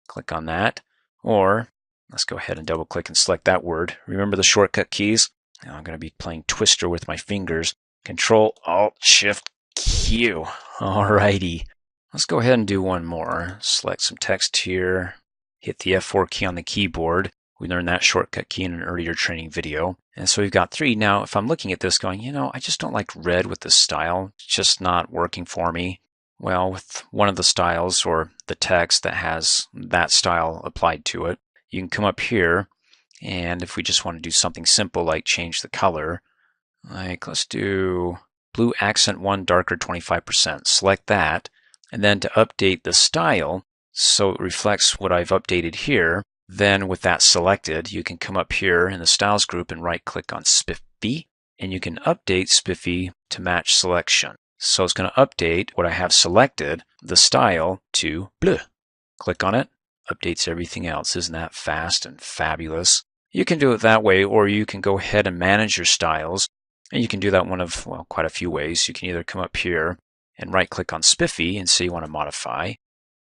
Click on that. Or let's go ahead and double click and select that word. Remember the shortcut keys? Now I'm going to be playing Twister with my fingers. Control, Alt, Shift, Q. Alrighty. Let's go ahead and do one more. Select some text here. Hit the F4 key on the keyboard. We learned that shortcut key in an earlier training video. And so we've got 3. Now, if I'm looking at this going, I just don't like red with this style. It's just not working for me. Well, with one of the styles or the text that has that style applied to it, you can come up here. And if we just want to do something simple like change the color, like let's do blue accent 1 darker 25%. Select that. And then to update the style so it reflects what I've updated here, then with that selected, you can come up here in the styles group and right click on spiffy, and you can update spiffy to match selection. So it's going to update what I have selected, the style, to bleu. Click on it, updates everything else. Isn't that fast and fabulous? You can do it that way, or you can go ahead and manage your styles. And you can do that one of, quite a few ways. You can either come up here and right click on spiffy and say you want to modify.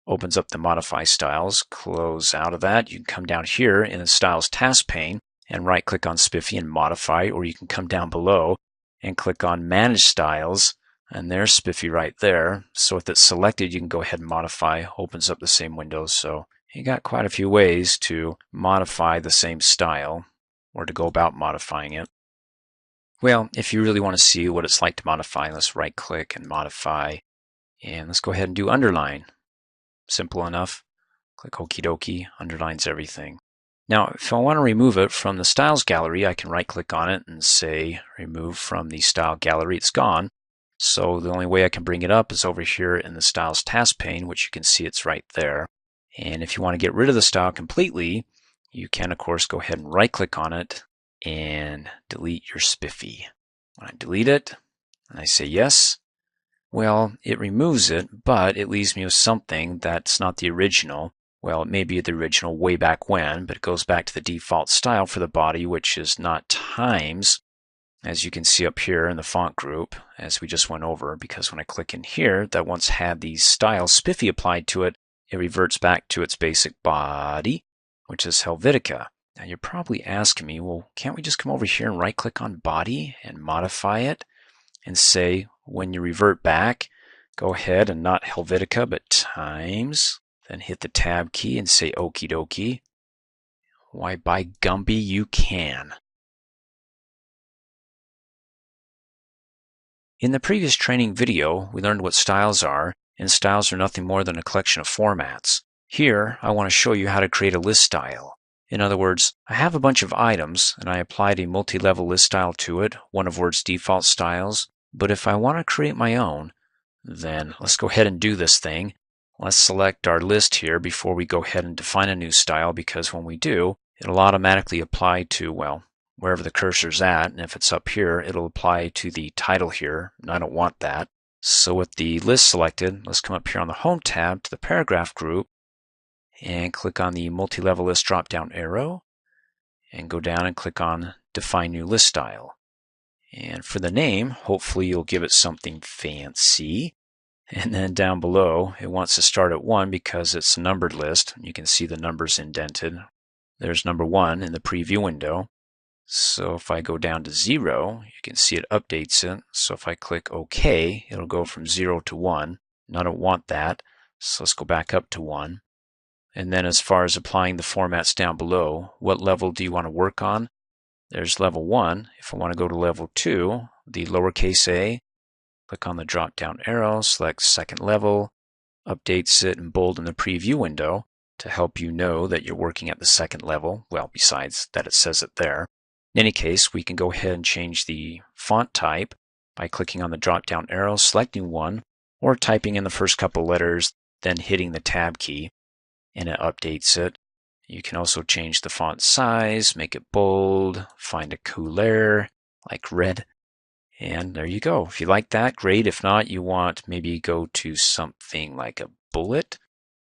Opens up the modify styles, close out of that. You can come down here in the styles task pane and right click on spiffy and modify, or you can come down below and click on manage styles, and there's spiffy right there. So with it selected, you can go ahead and modify. Opens up the same window. So you got quite a few ways to modify the same style or to go about modifying it. Well, if you really want to see what it's like to modify, let's right click and modify, and let's go ahead and do underline. Simple enough. Click okie dokie, underlines everything. Now, if I want to remove it from the styles gallery, I can right click on it and say remove from the style gallery. It's gone. So the only way I can bring it up is over here in the styles task pane, which you can see it's right there. And if you want to get rid of the style completely, you can of course go ahead and right click on it and delete your spiffy. When I delete it and I say yes, well, it removes it, but it leaves me with something that's not the original. Well, it may be the original way back when, but it goes back to the default style for the body, which is not times, as you can see up here in the font group, as we just went over, because when I click in here, that once had the style spiffy applied to it, it reverts back to its basic body, which is Helvetica. Now you're probably asking me, well, can't we just come over here and right click on body and modify it and say, when you revert back, go ahead and not Helvetica, but times, then hit the tab key and say okie dokie. Why, by Gumby, you can. In the previous training video, we learned what styles are, and styles are nothing more than a collection of formats. Here, I want to show you how to create a list style. In other words, I have a bunch of items, and I applied a multi-level list style to it, one of Word's default styles. But if I want to create my own, then let's go ahead and do this thing. Let's select our list here before we go ahead and define a new style, because when we do, it'll automatically apply to, well, wherever the cursor's at, and if it's up here, it'll apply to the title here, and I don't want that. So with the list selected, let's come up here on the Home tab to the Paragraph group, and click on the Multi-Level List drop-down arrow, and go down and click on Define New List Style. And for the name, hopefully you'll give it something fancy. And then down below, it wants to start at 1 because it's a numbered list. You can see the numbers indented. There's number 1 in the preview window. So if I go down to 0, you can see it updates it. So if I click OK, it'll go from 0 to 1. And I don't want that, so let's go back up to 1. And then as far as applying the formats down below, what level do you want to work on? There's level 1. If I want to go to level 2, the lowercase a, click on the drop-down arrow, select second level, updates it in bold in the preview window to help you know that you're working at the second level, well, besides that it says it there. In any case, we can go ahead and change the font type by clicking on the drop-down arrow, selecting one, or typing in the first couple letters, then hitting the Tab key, and it updates it. You can also change the font size, make it bold, find a couleur like red, and there you go. If you like that, great. If not, you want maybe go to something like a bullet.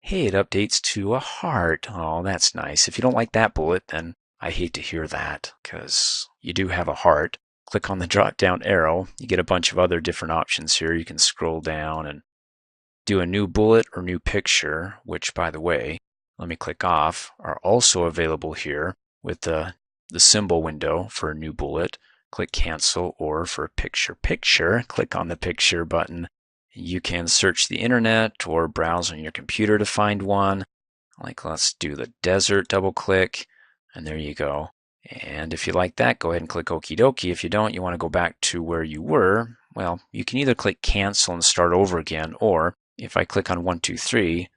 Hey, it updates to a heart. Oh, that's nice. If you don't like that bullet, then I hate to hear that, because you do have a heart. Click on the drop-down arrow. You get a bunch of other different options here. You can scroll down and do a new bullet or new picture, which, by the way, let me click off, are also available here with the symbol window for a new bullet. Click cancel, or for picture, click on the picture button. You can search the internet or browse on your computer to find one. Like, let's do the desert, double click, and there you go. And if you like that, go ahead and click Okie dokie. If you don't, you want to go back to where you were, well, you can either click cancel and start over again, or if I click on 1, 2, 3,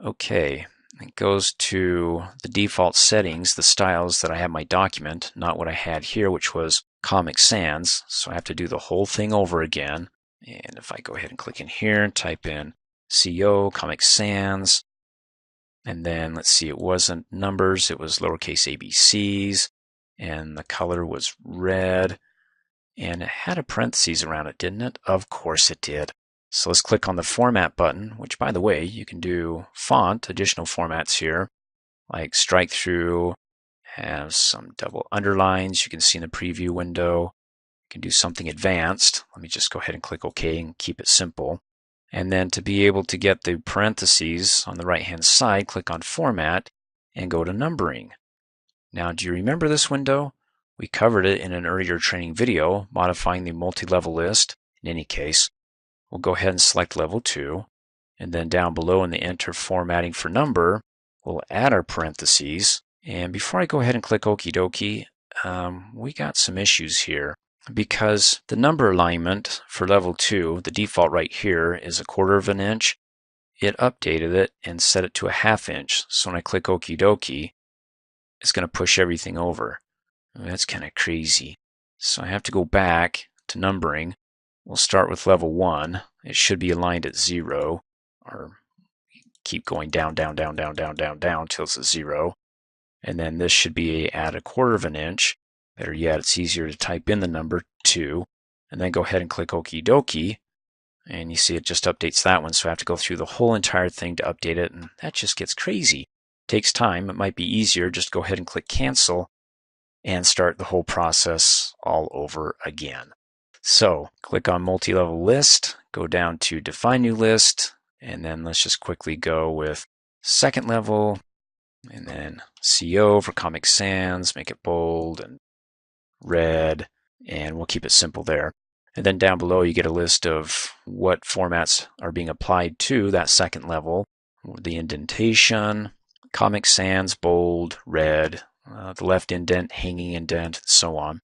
okay, it goes to the default settings, the styles that I have my document, not what I had here, which was Comic Sans. So I have to do the whole thing over again. And if I go ahead and click in here and type in CO, Comic Sans, and then let's see, it wasn't numbers, it was lowercase ABCs, and the color was red, and it had a parentheses around it, didn't it? Of course it did. So let's click on the Format button, which, by the way, you can do font, additional formats here, like strike through, have some double underlines you can see in the preview window. You can do something advanced. Let me just go ahead and click OK and keep it simple. And then to be able to get the parentheses on the right-hand side, click on Format and go to Numbering. Now, do you remember this window? We covered it in an earlier training video, modifying the multi-level list. In any case, we'll go ahead and select level 2, and then down below in the Enter Formatting for Number, we'll add our parentheses. And before I go ahead and click Okie dokie, we got some issues here, because the number alignment for level 2, the default right here, is 1/4 of an inch. It updated it and set it to 1/2 inch. So when I click Okie dokie, it's going to push everything over. That's kind of crazy. So I have to go back to numbering. We'll start with level 1. It should be aligned at 0, or keep going down, down, down, down, down, down, down till it's at 0. And then this should be at 1/4 of an inch. Better yet, it's easier to type in the number 2, and then go ahead and click Okie dokie. And you see it just updates that one, so I have to go through the whole entire thing to update it, and that just gets crazy. It takes time. It might be easier just go ahead and click cancel and start the whole process all over again. So click on multi-level list, go down to define new list, and then let's just quickly go with second level, and then CO for Comic Sans, make it bold and red, and we'll keep it simple there. And then down below you get a list of what formats are being applied to that second level. The indentation, Comic Sans, bold, red, the left indent, hanging indent, and so on.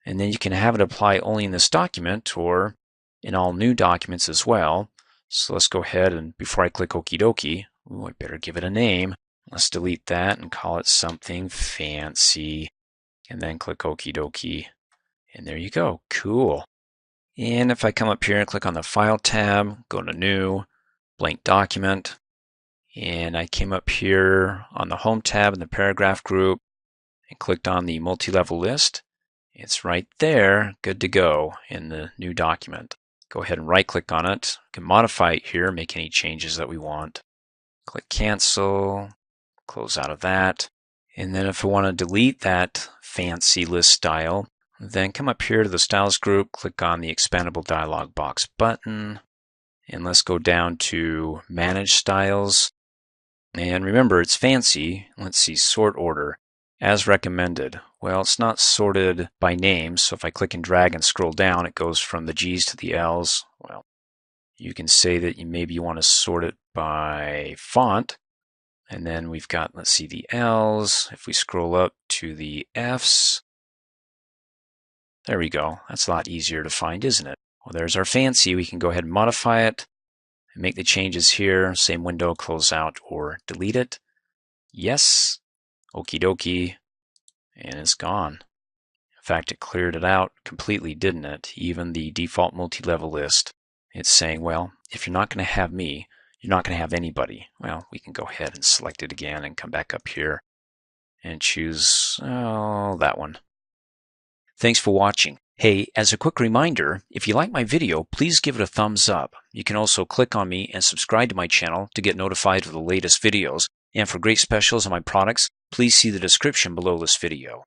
And then you can have it apply only in this document or in all new documents as well. So let's go ahead and before I click Okie dokie, I better give it a name. Let's delete that and call it something fancy. And then click Okie dokie. And there you go. Cool. And if I come up here and click on the File tab, go to New, Blank Document, and I came up here on the Home tab in the Paragraph group and clicked on the Multi-Level List. It's right there, good to go in the new document. Go ahead and right-click on it. We can modify it here, make any changes that we want. Click Cancel, close out of that. And then if I want to delete that fancy list style, then come up here to the Styles group, click on the Expandable Dialog Box button, and let's go down to Manage Styles. And remember, it's fancy. Let's see, Sort Order. As recommended. Well, it's not sorted by name, so if I click and drag and scroll down, it goes from the G's to the L's. Well, you can say that maybe you want to sort it by font. And then we've got, let's see, the L's. If we scroll up to the F's, there we go. That's a lot easier to find, isn't it? Well, there's our fancy. We can go ahead and modify it and make the changes here. Same window, close out or delete it. Yes. Okie dokie, and it's gone. In fact, it cleared it out completely, didn't it? Even the default multi-level list. It's saying, well, if you're not going to have me, you're not going to have anybody. Well, we can go ahead and select it again and come back up here and choose that one. Thanks for watching. Hey, as a quick reminder, if you like my video, please give it a thumbs up. You can also click on me and subscribe to my channel to get notified of the latest videos. And for great specials on my products, please see the description below this video.